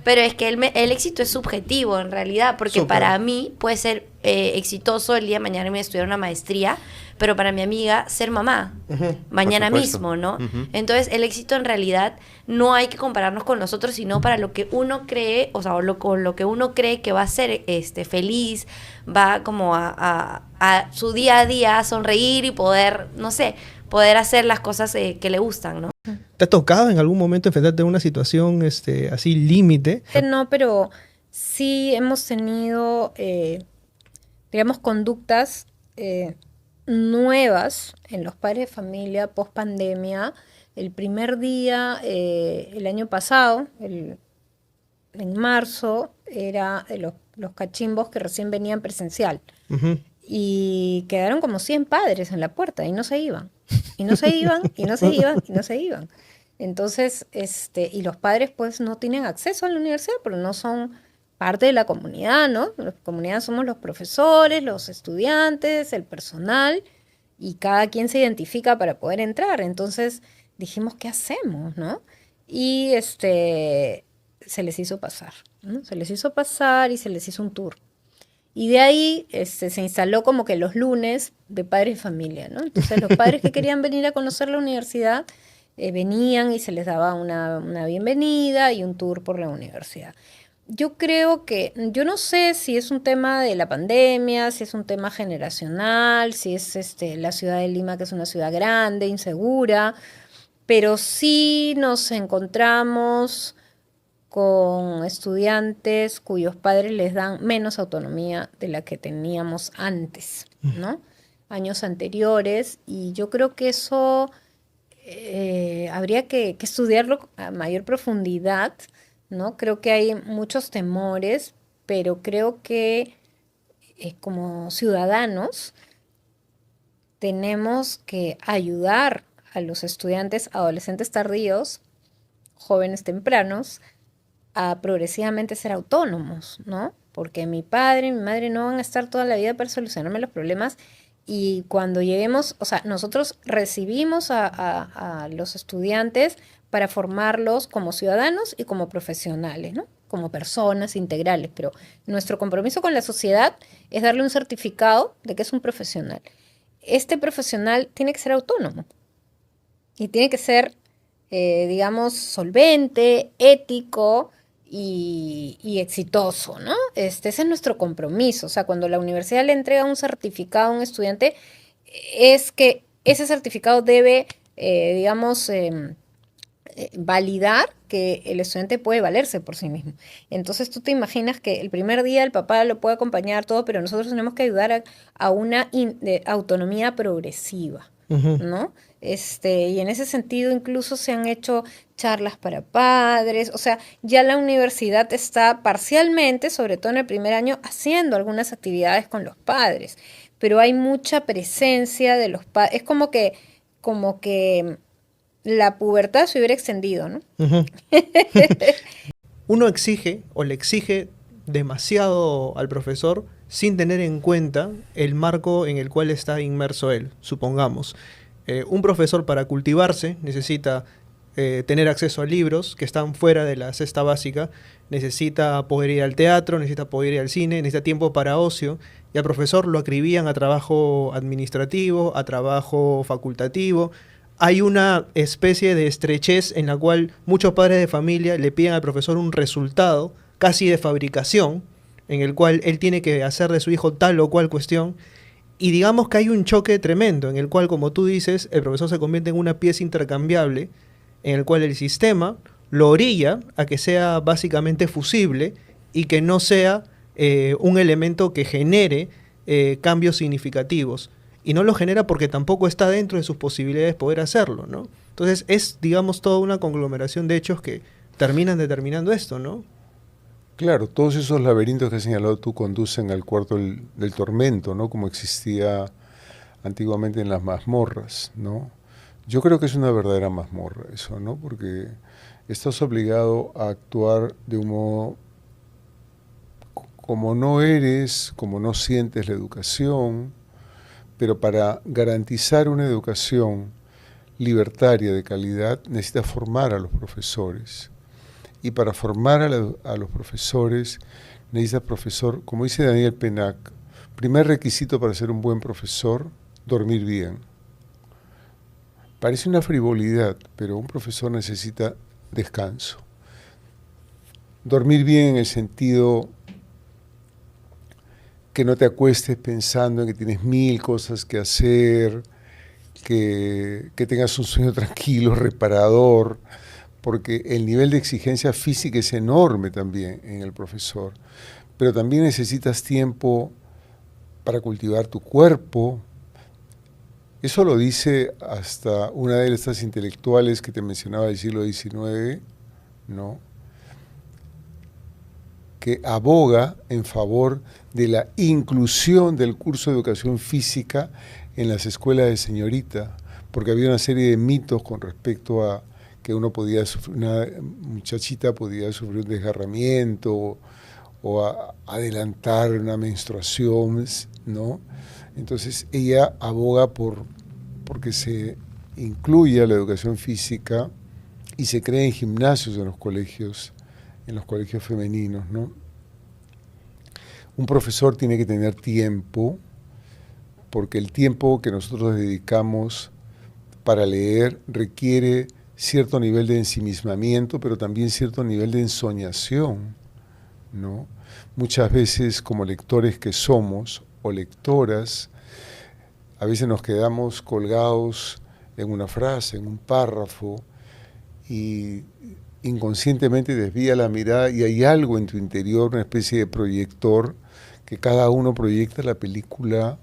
Pero es que el éxito es subjetivo en realidad, porque para mí puede ser exitoso el día de mañana irme a estudiar una maestría, pero para mi amiga ser mamá mañana mismo, ¿no? Entonces el éxito en realidad no hay que compararnos con los otros, sino para lo que uno cree, o sea, con lo que uno cree que va a ser feliz, va como a su día a día a sonreír y poder, no sé, poder hacer las cosas que le gustan, ¿no? ¿Te ha tocado en algún momento enfrentarte a una situación así límite? No, pero sí hemos tenido, digamos, conductas nuevas en los padres de familia post pandemia. El primer día, el año pasado, en marzo, era los cachimbos que recién venían presencial. Y quedaron como 100 padres en la puerta y no se iban. Y no se iban, y no se iban, y no se iban. Entonces, y los padres pues no tienen acceso a la universidad, pero no son parte de la comunidad, ¿no? La comunidad somos los profesores, los estudiantes, el personal, y cada quien se identifica para poder entrar. Entonces dijimos, ¿qué hacemos, no? Y se les hizo pasar, ¿no? Se les hizo pasar y se les hizo un tour. Y de ahí se instaló como que los lunes de padres y familia, ¿no? Entonces los padres que querían venir a conocer la universidad venían y se les daba una bienvenida y un tour por la universidad. Yo creo que, yo no sé si es un tema de la pandemia, si es un tema generacional, si es la ciudad de Lima, que es una ciudad grande, insegura, pero sí nos encontramos con estudiantes cuyos padres les dan menos autonomía de la que teníamos antes, ¿no? Años anteriores, y yo creo que eso habría que estudiarlo a mayor profundidad, ¿no? Creo que hay muchos temores, pero creo que como ciudadanos tenemos que ayudar a los estudiantes, adolescentes tardíos, jóvenes tempranos, a progresivamente ser autónomos, ¿no? Porque mi padre y mi madre no van a estar toda la vida para solucionarme los problemas, y cuando lleguemos, o sea, nosotros recibimos a los estudiantes para formarlos como ciudadanos y como profesionales, ¿no? Como personas integrales, pero nuestro compromiso con la sociedad es darle un certificado de que es un profesional. Este profesional tiene que ser autónomo y tiene que ser, digamos, solvente, ético y exitoso, ¿no? Ese es nuestro compromiso. O sea, cuando la universidad le entrega un certificado a un estudiante, es que ese certificado debe, digamos, validar que el estudiante puede valerse por sí mismo. Entonces tú te imaginas que el primer día el papá lo puede acompañar todo, pero nosotros tenemos que ayudar a una autonomía progresiva, ¿no? Y en ese sentido incluso se han hecho charlas para padres, o sea, ya la universidad está parcialmente, sobre todo en el primer año, haciendo algunas actividades con los padres, pero hay mucha presencia de los padres, es como que la pubertad se hubiera extendido, ¿no? Uno exige o le exige demasiado al profesor sin tener en cuenta el marco en el cual está inmerso él, supongamos. Un profesor para cultivarse necesita tener acceso a libros que están fuera de la cesta básica, necesita poder ir al teatro, necesita poder ir al cine, necesita tiempo para ocio, y al profesor lo acribían a trabajo administrativo, a trabajo facultativo. Hay una especie de estrechez en la cual muchos padres de familia le piden al profesor un resultado casi de fabricación, en el cual él tiene que hacer de su hijo tal o cual cuestión. Y digamos que hay un choque tremendo en el cual, como tú dices, el profesor se convierte en una pieza intercambiable en el cual el sistema lo orilla a que sea básicamente fusible y que no sea un elemento que genere cambios significativos. Y no lo genera porque tampoco está dentro de sus posibilidades poder hacerlo, ¿no? Entonces es, digamos, toda una conglomeración de hechos que terminan determinando esto, ¿no? Claro, todos esos laberintos que has señalado tú conducen al cuarto del tormento, ¿no? Como existía antiguamente en las mazmorras, ¿no? Yo creo que es una verdadera mazmorra eso, ¿no? Porque estás obligado a actuar de un modo como no eres, como no sientes la educación, pero para garantizar una educación libertaria de calidad necesitas formar a los profesores. Y para formar a los profesores necesitas profesor, como dice Daniel Pennac, primer requisito para ser un buen profesor, dormir bien. Parece una frivolidad, pero un profesor necesita descanso. Dormir bien en el sentido que no te acuestes pensando en que tienes 1000 cosas que hacer, que tengas un sueño tranquilo, reparador, porque el nivel de exigencia física es enorme también en el profesor. Pero también necesitas tiempo para cultivar tu cuerpo. Eso lo dice hasta una de estas intelectuales que te mencionaba del siglo XIX, ¿no? Que aboga en favor de la inclusión del curso de educación física en las escuelas de señorita, porque había una serie de mitos con respecto a que uno podía sufrir, una muchachita podía sufrir un desgarramiento o adelantar una menstruación, ¿no? Entonces ella aboga porque se incluya la educación física y se creen gimnasios en los colegios femeninos, ¿no? Un profesor tiene que tener tiempo, porque el tiempo que nosotros dedicamos para leer requiere cierto nivel de ensimismamiento, pero también cierto nivel de ensoñación, ¿no? Muchas veces, como lectores que somos, o lectoras, a veces nos quedamos colgados en una frase, en un párrafo, y inconscientemente desvía la mirada y hay algo en tu interior, una especie de proyector, que cada uno proyecta la película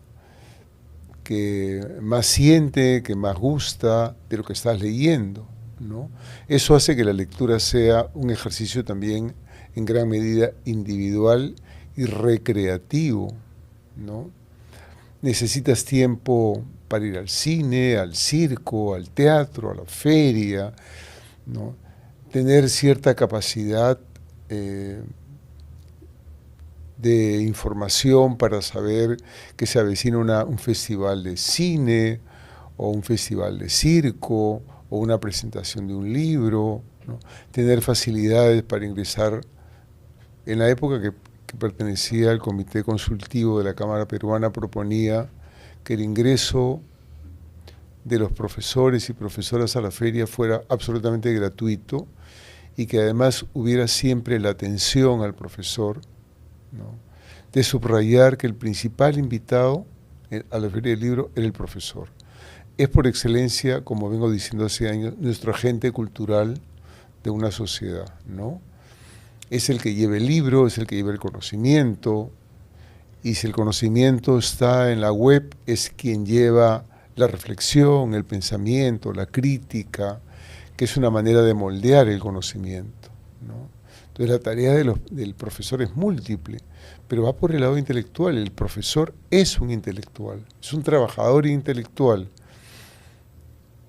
que más siente, que más gusta de lo que estás leyendo, ¿no? Eso hace que la lectura sea un ejercicio también en gran medida individual y recreativo, ¿no? Necesitas tiempo para ir al cine, al circo, al teatro, a la feria, ¿no? Tener cierta capacidad de información para saber que se avecina un festival de cine o un festival de circo o una presentación de un libro, ¿no? Tener facilidades para ingresar. En la época que pertenecía al Comité Consultivo de la Cámara Peruana, proponía que el ingreso de los profesores y profesoras a la feria fuera absolutamente gratuito y que además hubiera siempre la atención al profesor, ¿no? De subrayar que el principal invitado a la Feria del Libro era el profesor. Es por excelencia, como vengo diciendo hace años, nuestro agente cultural de una sociedad, ¿no? Es el que lleva el libro, es el que lleva el conocimiento, y si el conocimiento está en la web, es quien lleva la reflexión, el pensamiento, la crítica, que es una manera de moldear el conocimiento, ¿no? Entonces la tarea del profesor es múltiple, pero va por el lado intelectual. El profesor es un intelectual, es un trabajador intelectual,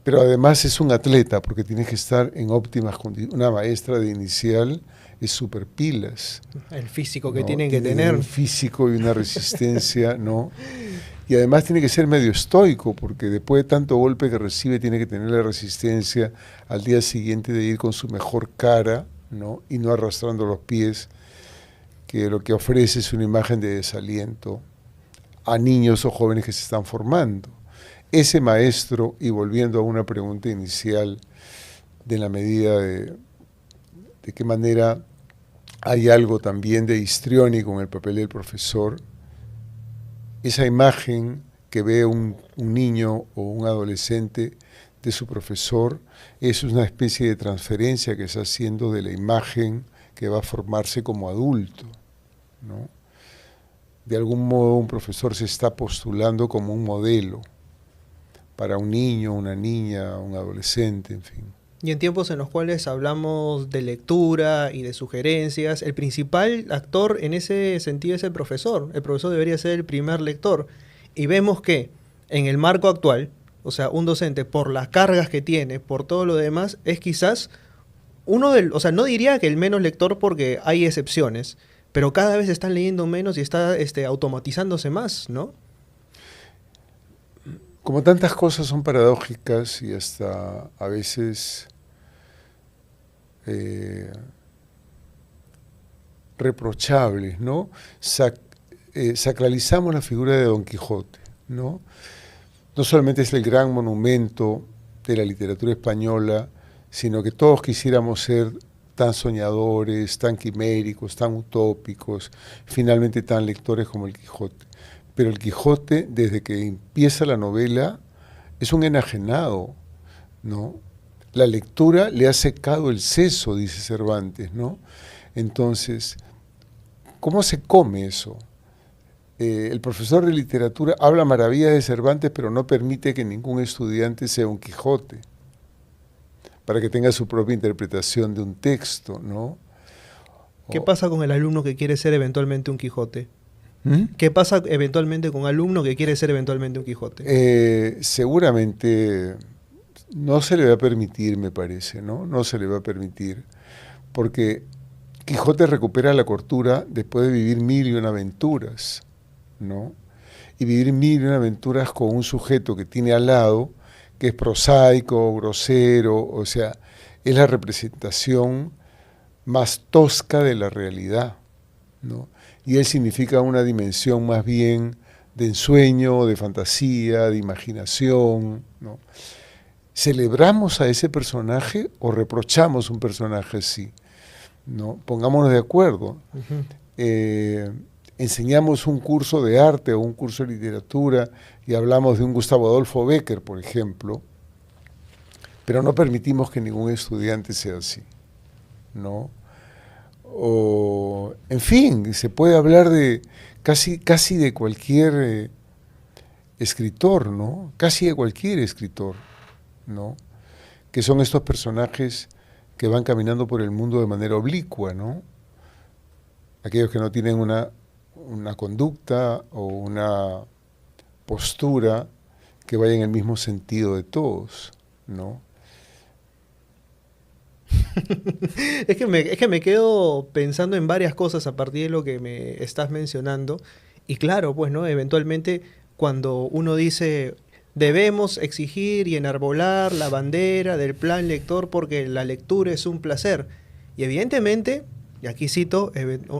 pero además es un atleta, porque tiene que estar en óptimas condiciones. Una maestra de inicial es súper pilas. El físico que ¿no? tienen que Tiene tener. un físico y una resistencia, ¿no? Y además tiene que ser medio estoico, porque después de tanto golpe que recibe, tiene que tener la resistencia al día siguiente de ir con su mejor cara, ¿no? Y no arrastrando los pies, que lo que ofrece es una imagen de desaliento a niños o jóvenes que se están formando. Ese maestro, y volviendo a una pregunta inicial, de la medida de qué manera hay algo también de histriónico en el papel del profesor, esa imagen que ve un niño o un adolescente de su profesor es una especie de transferencia que está haciendo de la imagen que va a formarse como adulto, ¿no? De algún modo un profesor se está postulando como un modelo para un niño, una niña, un adolescente, en fin. Y en tiempos en los cuales hablamos de lectura y de sugerencias, el principal actor en ese sentido es el profesor. El profesor debería ser el primer lector. Y vemos que en el marco actual, o sea, un docente, por las cargas que tiene, por todo lo demás, es quizás o sea, no diría que el menos lector porque hay excepciones, pero cada vez están leyendo menos y está automatizándose más, ¿no? Como tantas cosas son paradójicas y hasta a veces reprochables, ¿no? Sacralizamos la figura de Don Quijote, ¿no? No solamente es el gran monumento de la literatura española, sino que todos quisiéramos ser tan soñadores, tan quiméricos, tan utópicos, finalmente tan lectores como el Quijote. Pero el Quijote, desde que empieza la novela, es un enajenado, ¿no? La lectura le ha secado el seso, dice Cervantes, ¿no? Entonces, ¿cómo se come eso? El profesor de literatura habla maravillas de Cervantes, pero no permite que ningún estudiante sea un Quijote, para que tenga su propia interpretación de un texto, ¿no? ¿Qué pasa con el alumno que quiere ser eventualmente un Quijote? ¿Mm? ¿Qué pasa eventualmente con un alumno que quiere ser eventualmente un Quijote? Seguramente no se le va a permitir, me parece, ¿no? No se le va a permitir, porque Quijote recupera la cordura después de vivir 1001 aventuras, ¿no? Y vivir 1001 aventuras con un sujeto que tiene al lado, que es prosaico, grosero, o sea, es la representación más tosca de la realidad, ¿no? Y él significa una dimensión más bien de ensueño, de fantasía, de imaginación, ¿no? ¿Celebramos a ese personaje o reprochamos un personaje así? ¿No? Pongámonos de acuerdo. Enseñamos un curso de arte o un curso de literatura y hablamos de un Gustavo Adolfo Bécquer, por ejemplo, pero no permitimos que ningún estudiante sea así, ¿no? O, en fin, se puede hablar de casi de cualquier escritor, ¿no? Casi de cualquier escritor, ¿no? Que son estos personajes que van caminando por el mundo de manera oblicua, ¿no? Aquellos que no tienen una conducta o una postura que vaya en el mismo sentido de todos, ¿no? Es que me quedo pensando en varias cosas a partir de lo que me estás mencionando. Y claro, pues, ¿no? Eventualmente, cuando uno dice debemos exigir y enarbolar la bandera del plan lector porque la lectura es un placer. Y evidentemente, y aquí cito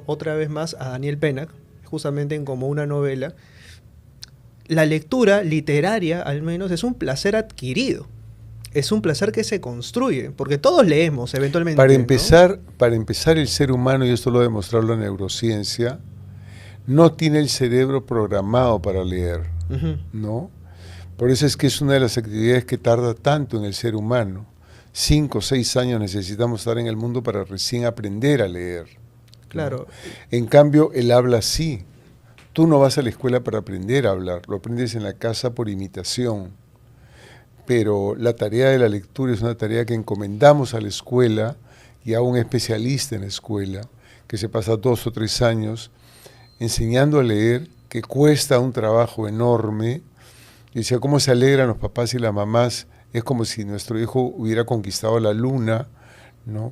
otra vez más a Daniel Pennack, justamente en Como una novela, la lectura literaria, al menos, es un placer adquirido. Es un placer que se construye, porque todos leemos eventualmente. Para empezar, el ser humano, y esto lo ha demostrado la neurociencia, no tiene el cerebro programado para leer, ¿no? Por eso es que es una de las actividades que tarda tanto en el ser humano. 5 o 6 años necesitamos estar en el mundo para recién aprender a leer, ¿no? Claro. En cambio, el habla sí. Tú no vas a la escuela para aprender a hablar, lo aprendes en la casa por imitación. Pero la tarea de la lectura es una tarea que encomendamos a la escuela y a un especialista en la escuela, que se pasa 2 o 3 años enseñando a leer, que cuesta un trabajo enorme. Y decía, ¿cómo se alegran los papás y las mamás? Es como si nuestro hijo hubiera conquistado la luna, ¿no?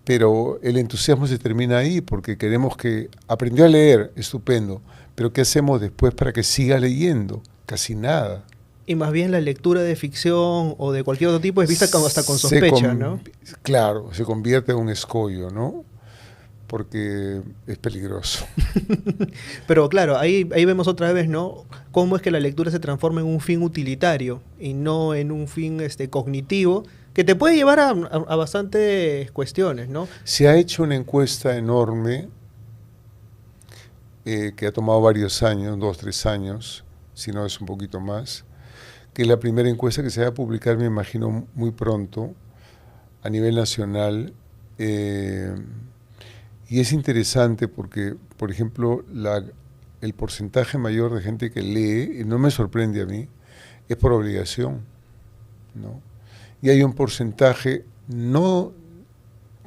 Pero el entusiasmo se termina ahí, porque queremos que aprendió a leer, estupendo, pero ¿qué hacemos después para que siga leyendo? Casi nada. Y más bien la lectura de ficción o de cualquier otro tipo es vista hasta con sospecha, ¿no? Claro, se convierte en un escollo, ¿no? Porque es peligroso. Pero claro, ahí vemos otra vez, ¿no? Cómo es que la lectura se transforma en un fin utilitario y no en un fin cognitivo, que te puede llevar a bastantes cuestiones, ¿no? Se ha hecho una encuesta enorme que ha tomado varios años, 2 o 3 años, si no es un poquito más, que es la primera encuesta que se va a publicar, me imagino, muy pronto, a nivel nacional. Y es interesante porque, por ejemplo, el porcentaje mayor de gente que lee, y no me sorprende a mí, es por obligación, ¿no? y hay un porcentaje no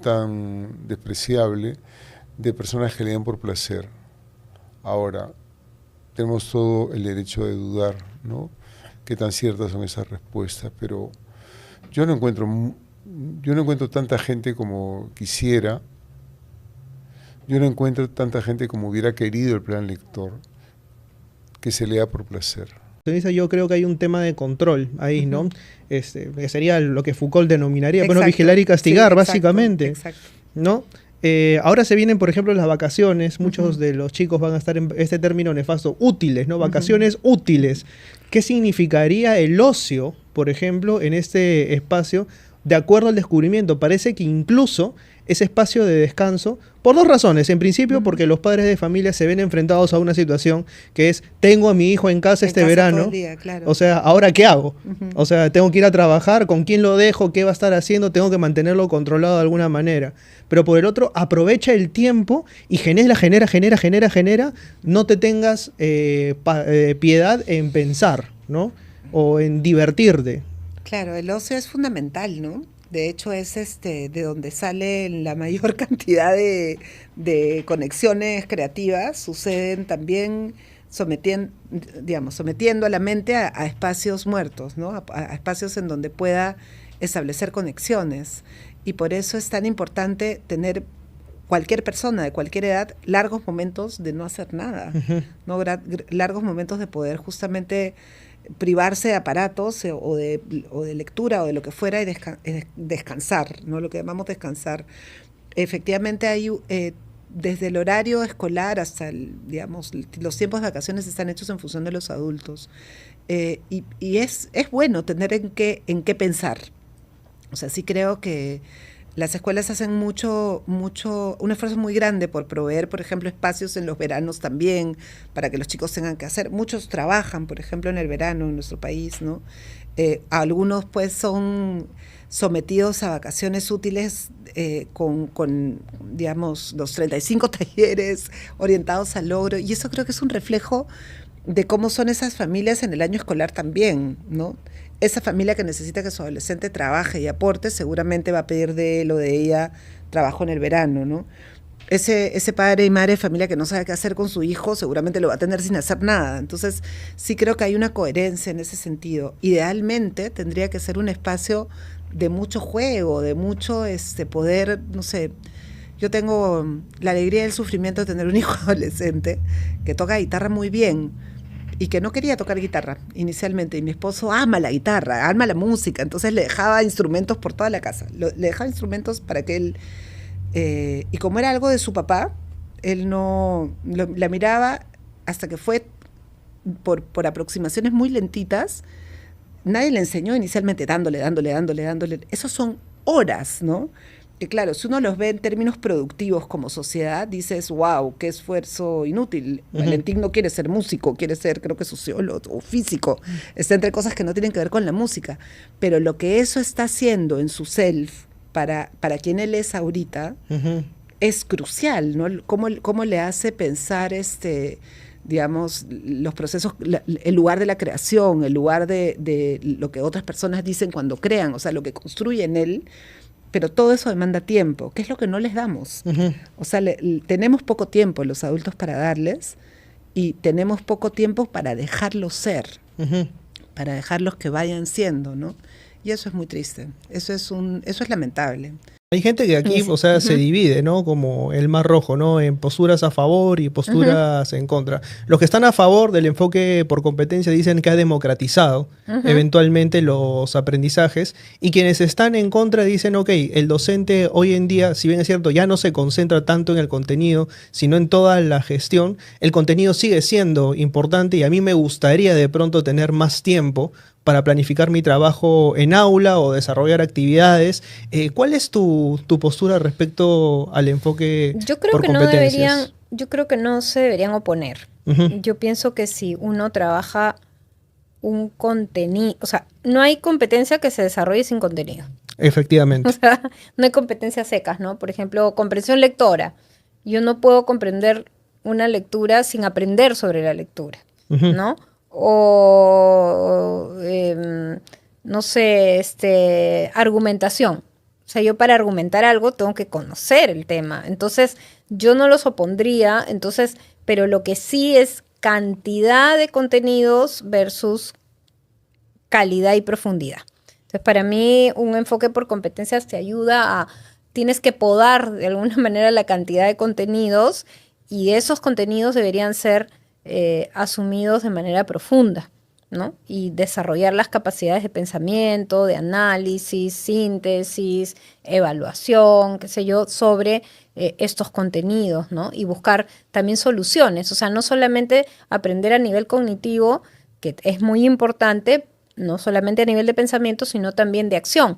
tan despreciable de personas que leen por placer. Ahora, tenemos todo el derecho de dudar, ¿no? Qué tan ciertas son esas respuestas, pero yo no encuentro tanta gente como quisiera, yo no encuentro tanta gente como hubiera querido el plan lector, que se lea por placer. Yo creo que hay un tema de control ahí, ¿no? Que sería lo que Foucault denominaría, Exacto. bueno, vigilar y castigar, Sí, exacto, básicamente, exacto. ¿no? Ahora se vienen, por ejemplo, las vacaciones. Muchos de los chicos van a estar en este término nefasto, útiles, ¿no? Vacaciones útiles. ¿Qué significaría el ocio, por ejemplo, en este espacio? De acuerdo al descubrimiento, parece que incluso ese espacio de descanso, por dos razones. En principio, porque los padres de familia se ven enfrentados a una situación que es, tengo a mi hijo en casa este verano, todo el día, claro. o sea, ¿ahora qué hago? O sea, tengo que ir a trabajar, ¿con quién lo dejo? ¿Qué va a estar haciendo? Tengo que mantenerlo controlado de alguna manera. Pero por el otro, aprovecha el tiempo y genera, no te tengas piedad en pensar, ¿no? O en divertirte. Claro, el ocio es fundamental, ¿no? De hecho, es de donde sale la mayor cantidad de conexiones creativas, suceden también sometiendo a la mente a espacios muertos, ¿no? A espacios en donde pueda establecer conexiones. Y por eso es tan importante tener cualquier persona de cualquier edad largos momentos de no hacer nada, ¿no? Largos momentos de poder justamente privarse de aparatos o de lectura o de lo que fuera y descansar, ¿no? Lo que llamamos descansar. Efectivamente hay desde el horario escolar hasta los tiempos de vacaciones están hechos en función de los adultos, y es bueno tener en qué pensar. O sea, sí creo que las escuelas hacen un esfuerzo muy grande por proveer, por ejemplo, espacios en los veranos también, para que los chicos tengan que hacer. Muchos trabajan, por ejemplo, en el verano en nuestro país, ¿no? Algunos, pues, son sometidos a vacaciones útiles con, digamos, los 35 talleres orientados al logro. Y eso creo que es un reflejo de cómo son esas familias en el año escolar también, ¿no? Esa familia que necesita que su adolescente trabaje y aporte, seguramente va a pedir de él o de ella trabajo en el verano, ¿no? Ese padre y madre de familia que no sabe qué hacer con su hijo, seguramente lo va a tener sin hacer nada. Entonces, sí creo que hay una coherencia en ese sentido. Idealmente, tendría que ser un espacio de mucho juego, de mucho poder, no sé. Yo tengo la alegría y el sufrimiento de tener un hijo adolescente que toca guitarra muy bien, y que no quería tocar guitarra inicialmente, y mi esposo ama la guitarra, ama la música, entonces le dejaba instrumentos por toda la casa, le dejaba instrumentos para que él, y como era algo de su papá, él la miraba hasta que fue por aproximaciones muy lentitas. Nadie le enseñó inicialmente dándole, esos son horas, ¿no? Que claro, si uno los ve en términos productivos como sociedad, dices, wow, qué esfuerzo inútil. Valentín no quiere ser músico, quiere ser, creo que sociólogo o físico. Está entre cosas que no tienen que ver con la música. Pero lo que eso está haciendo en su self, para quien él es ahorita, es crucial, ¿no? Cómo le hace pensar digamos, los procesos, el lugar de la creación, el lugar de lo que otras personas dicen cuando crean, o sea, lo que construye en él. Pero todo eso demanda tiempo, que es lo que no les damos. O sea, tenemos poco tiempo los adultos para darles, y tenemos poco tiempo para dejarlos ser, para dejarlos que vayan siendo, ¿no? Y eso es muy triste, eso es lamentable. Hay gente que aquí, o sea, se divide, ¿no? Como el mar rojo, ¿no? En posturas a favor y posturas en contra. Los que están a favor del enfoque por competencia dicen que ha democratizado eventualmente los aprendizajes, y quienes están en contra dicen, ok, el docente hoy en día, si bien es cierto, ya no se concentra tanto en el contenido, sino en toda la gestión, el contenido sigue siendo importante, y a mí me gustaría de pronto tener más tiempo para planificar mi trabajo en aula o desarrollar actividades. ¿Cuál es tu postura respecto al enfoque por competencias? Yo creo que no se deberían oponer. Yo pienso que si uno trabaja un contenido, o sea, no hay competencia que se desarrolle sin contenido. Efectivamente. O sea, no hay competencias secas, ¿no? Por ejemplo, comprensión lectora. Yo no puedo comprender una lectura sin aprender sobre la lectura, ¿no? O no sé, argumentación. O sea, yo para argumentar algo tengo que conocer el tema. Entonces, yo no los opondría, entonces, pero lo que sí es cantidad de contenidos versus calidad y profundidad. Entonces, para mí, un enfoque por competencias te ayuda a, tienes que podar de alguna manera la cantidad de contenidos y esos contenidos deberían ser asumidos de manera profunda, ¿no? Y desarrollar las capacidades de pensamiento, de análisis, síntesis, evaluación, qué sé yo, sobre estos contenidos, ¿no? Y buscar también soluciones, o sea, no solamente aprender a nivel cognitivo, que es muy importante, no solamente a nivel de pensamiento, sino también de acción.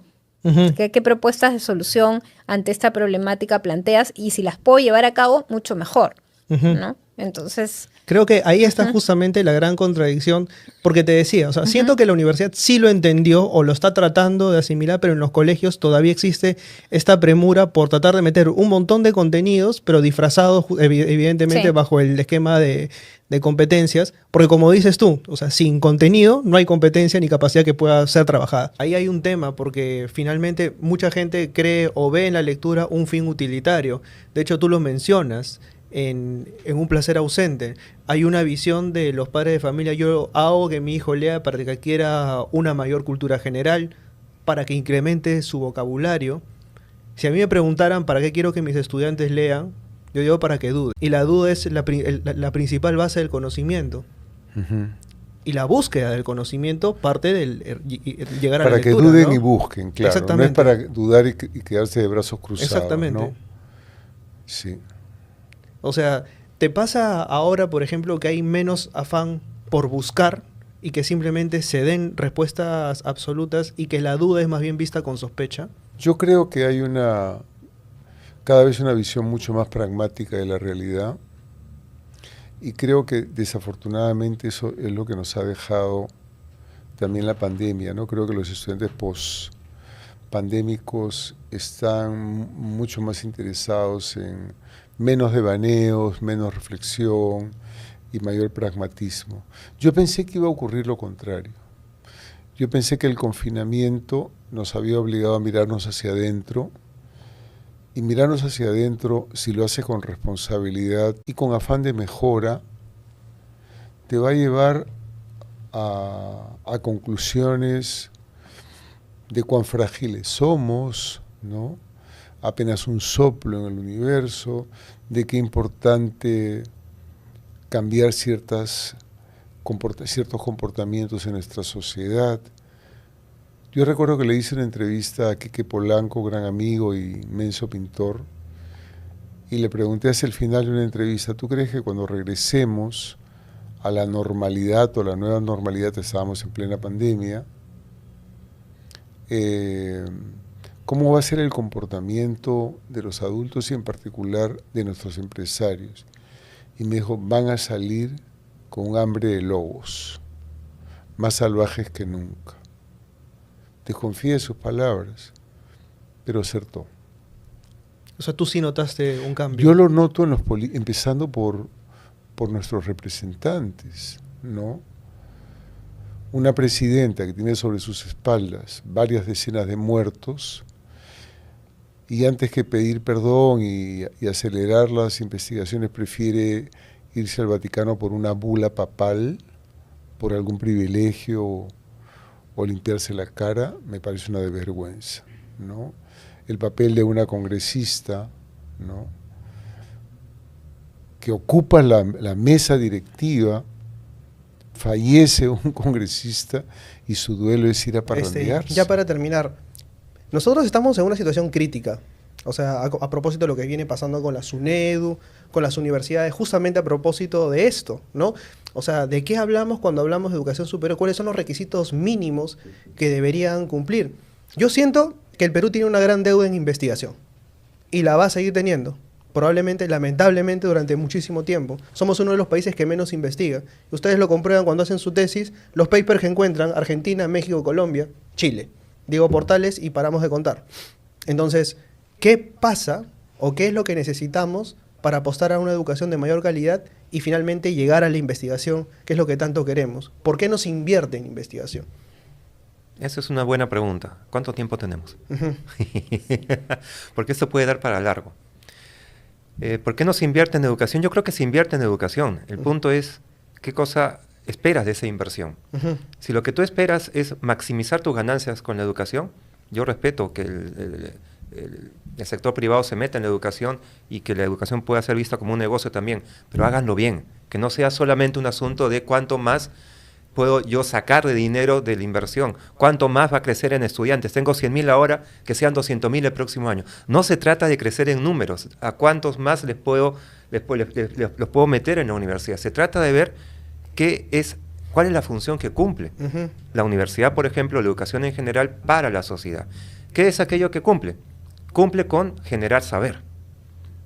¿Qué propuestas de solución ante esta problemática planteas? Y si las puedo llevar a cabo, mucho mejor, ¿no? Entonces... Creo que ahí está justamente la gran contradicción, porque te decía, o sea, siento que la universidad sí lo entendió o lo está tratando de asimilar, pero en los colegios todavía existe esta premura por tratar de meter un montón de contenidos, pero disfrazados evidentemente bajo el esquema de competencias, porque como dices tú, o sea, sin contenido no hay competencia ni capacidad que pueda ser trabajada. Ahí hay un tema, porque finalmente mucha gente cree o ve en la lectura un fin utilitario. De hecho, tú lo mencionas. En Un placer ausente hay una visión de los padres de familia: yo hago que mi hijo lea para que adquiera una mayor cultura general, para que incremente su vocabulario. Si a mí me preguntaran para qué quiero que mis estudiantes lean, yo digo para que duden. Y la duda es la principal base del conocimiento. Y la búsqueda del conocimiento parte del llegar a la lectura. Para que duden, ¿no? Y busquen, claro. Exactamente. No es para dudar y quedarse de brazos cruzados. Exactamente. ¿No? Sí. O sea, ¿te pasa ahora, por ejemplo, que hay menos afán por buscar y que simplemente se den respuestas absolutas y que la duda es más bien vista con sospecha? Yo creo que hay cada vez una visión mucho más pragmática de la realidad, y creo que desafortunadamente eso es lo que nos ha dejado también la pandemia, ¿no? Creo que los estudiantes post-pandémicos están mucho más interesados en menos devaneos, menos reflexión y mayor pragmatismo. Yo pensé que iba a ocurrir lo contrario. Yo pensé que el confinamiento nos había obligado a mirarnos hacia adentro, y mirarnos hacia adentro, si lo hace con responsabilidad y con afán de mejora, te va a llevar a conclusiones de cuán frágiles somos, ¿no? Apenas un soplo en el universo, de qué importante cambiar ciertos comportamientos en nuestra sociedad. Yo recuerdo que le hice una entrevista a Quique Polanco, gran amigo y inmenso pintor, y le pregunté hacia el final de una entrevista: ¿tú crees que cuando regresemos a la normalidad o la nueva normalidad, estábamos en plena pandemia, cómo va a ser el comportamiento de los adultos y en particular de nuestros empresarios? Y me dijo: van a salir con un hambre de lobos, más salvajes que nunca. Desconfié de sus palabras, pero acertó. O sea, tú sí notaste un cambio. Yo lo noto empezando por nuestros representantes, ¿no? Una presidenta que tiene sobre sus espaldas varias decenas de muertos, y antes que pedir perdón y acelerar las investigaciones, prefiere irse al Vaticano por una bula papal, por algún privilegio o limpiarse la cara, me parece una desvergüenza, ¿no? El papel de una congresista, ¿no?, que ocupa la mesa directiva, fallece un congresista y su duelo es ir a parrandearse. Ya para terminar, nosotros estamos en una situación crítica. O sea, a propósito de lo que viene pasando con la SUNEDU, con las universidades, justamente a propósito de esto, ¿no? O sea, ¿de qué hablamos cuando hablamos de educación superior? ¿Cuáles son los requisitos mínimos que deberían cumplir? Yo siento que el Perú tiene una gran deuda en investigación y la va a seguir teniendo. Probablemente, lamentablemente, durante muchísimo tiempo. Somos uno de los países que menos investiga. Ustedes lo comprueban cuando hacen su tesis, los papers que encuentran: Argentina, México, Colombia, Chile. Diego Portales y paramos de contar. Entonces, ¿qué pasa o qué es lo que necesitamos para apostar a una educación de mayor calidad y finalmente llegar a la investigación, que es lo que tanto queremos? ¿Por qué no se invierte en investigación? Esa es una buena pregunta. ¿Cuánto tiempo tenemos? Porque esto puede dar para largo. ¿Por qué no se invierte en educación? Yo creo que se invierte en educación. El punto es qué cosa esperas de esa inversión. Si lo que tú esperas es maximizar tus ganancias con la educación, yo respeto que el sector privado se meta en la educación y que la educación pueda ser vista como un negocio también, pero háganlo bien, que no sea solamente un asunto de cuánto más puedo yo sacar de dinero de la inversión, cuánto más va a crecer en estudiantes. Tengo 100.000 ahora, que sean 200.000 el próximo año. No se trata de crecer en números, a cuántos más los puedo meter en la universidad. Se trata de ver cuál es la función que cumple la universidad, por ejemplo, la educación en general para la sociedad. ¿Qué es aquello que cumple? Cumple con generar saber,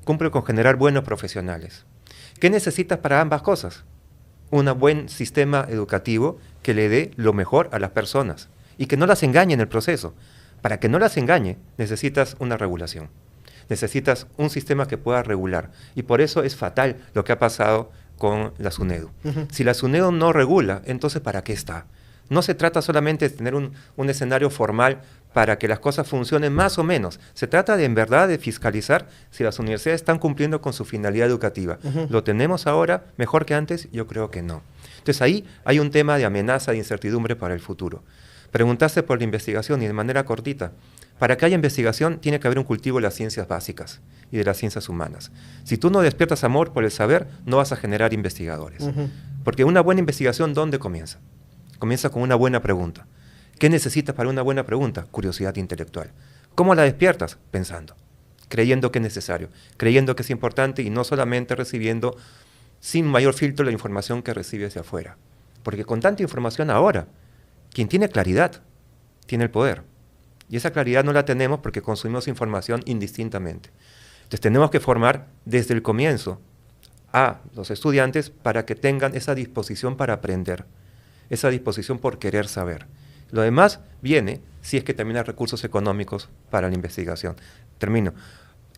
cumple con generar buenos profesionales. ¿Qué necesitas para ambas cosas? Un buen sistema educativo que le dé lo mejor a las personas y que no las engañe en el proceso. Para que no las engañe, necesitas una regulación. Necesitas un sistema que pueda regular. Y por eso es fatal lo que ha pasado con la SUNEDU. Si la SUNEDU no regula, entonces ¿para qué está? No se trata solamente de tener un escenario formal para que las cosas funcionen más o menos. Se trata de, en verdad, de fiscalizar si las universidades están cumpliendo con su finalidad educativa. ¿Lo tenemos ahora mejor que antes? Yo creo que no. Entonces ahí hay un tema de amenaza, de incertidumbre para el futuro. Preguntaste por la investigación y de manera cortita. Para que haya investigación tiene que haber un cultivo de las ciencias básicas y de las ciencias humanas. Si tú no despiertas amor por el saber, no vas a generar investigadores. Porque una buena investigación, ¿dónde comienza? Comienza con una buena pregunta. ¿Qué necesitas para una buena pregunta? Curiosidad intelectual. ¿Cómo la despiertas? Pensando, creyendo que es necesario, creyendo que es importante y no solamente recibiendo sin mayor filtro la información que recibes de afuera. Porque con tanta información ahora, quien tiene claridad, tiene el poder. Y esa claridad no la tenemos porque consumimos información indistintamente. Entonces tenemos que formar desde el comienzo a los estudiantes para que tengan esa disposición para aprender, esa disposición por querer saber. Lo demás viene si es que también hay recursos económicos para la investigación. Termino.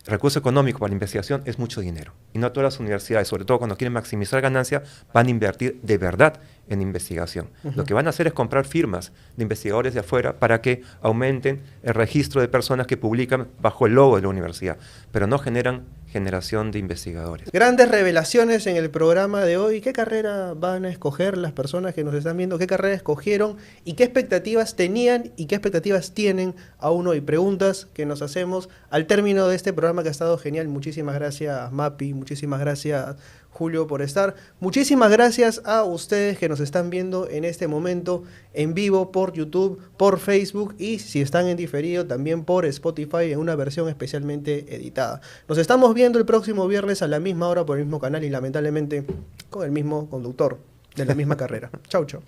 Recurso económico para la investigación es mucho dinero. Y no todas las universidades, sobre todo cuando quieren maximizar ganancia, van a invertir de verdad en investigación. Lo que van a hacer es comprar firmas de investigadores de afuera para que aumenten el registro de personas que publican bajo el logo de la universidad, pero no generan generación de investigadores. Grandes revelaciones en el programa de hoy. ¿Qué carrera van a escoger las personas que nos están viendo? ¿Qué carrera escogieron? ¿Y qué expectativas tenían y qué expectativas tienen aún hoy? Preguntas que nos hacemos al término de este programa que ha estado genial. Muchísimas gracias, Mapi. Muchísimas gracias, Julio, por estar. Muchísimas gracias a ustedes que nos están viendo en este momento en vivo por YouTube, por Facebook y si están en diferido también por Spotify en una versión especialmente editada. Nos estamos viendo el próximo viernes a la misma hora por el mismo canal y lamentablemente con el mismo conductor de la misma carrera. Chau, chau.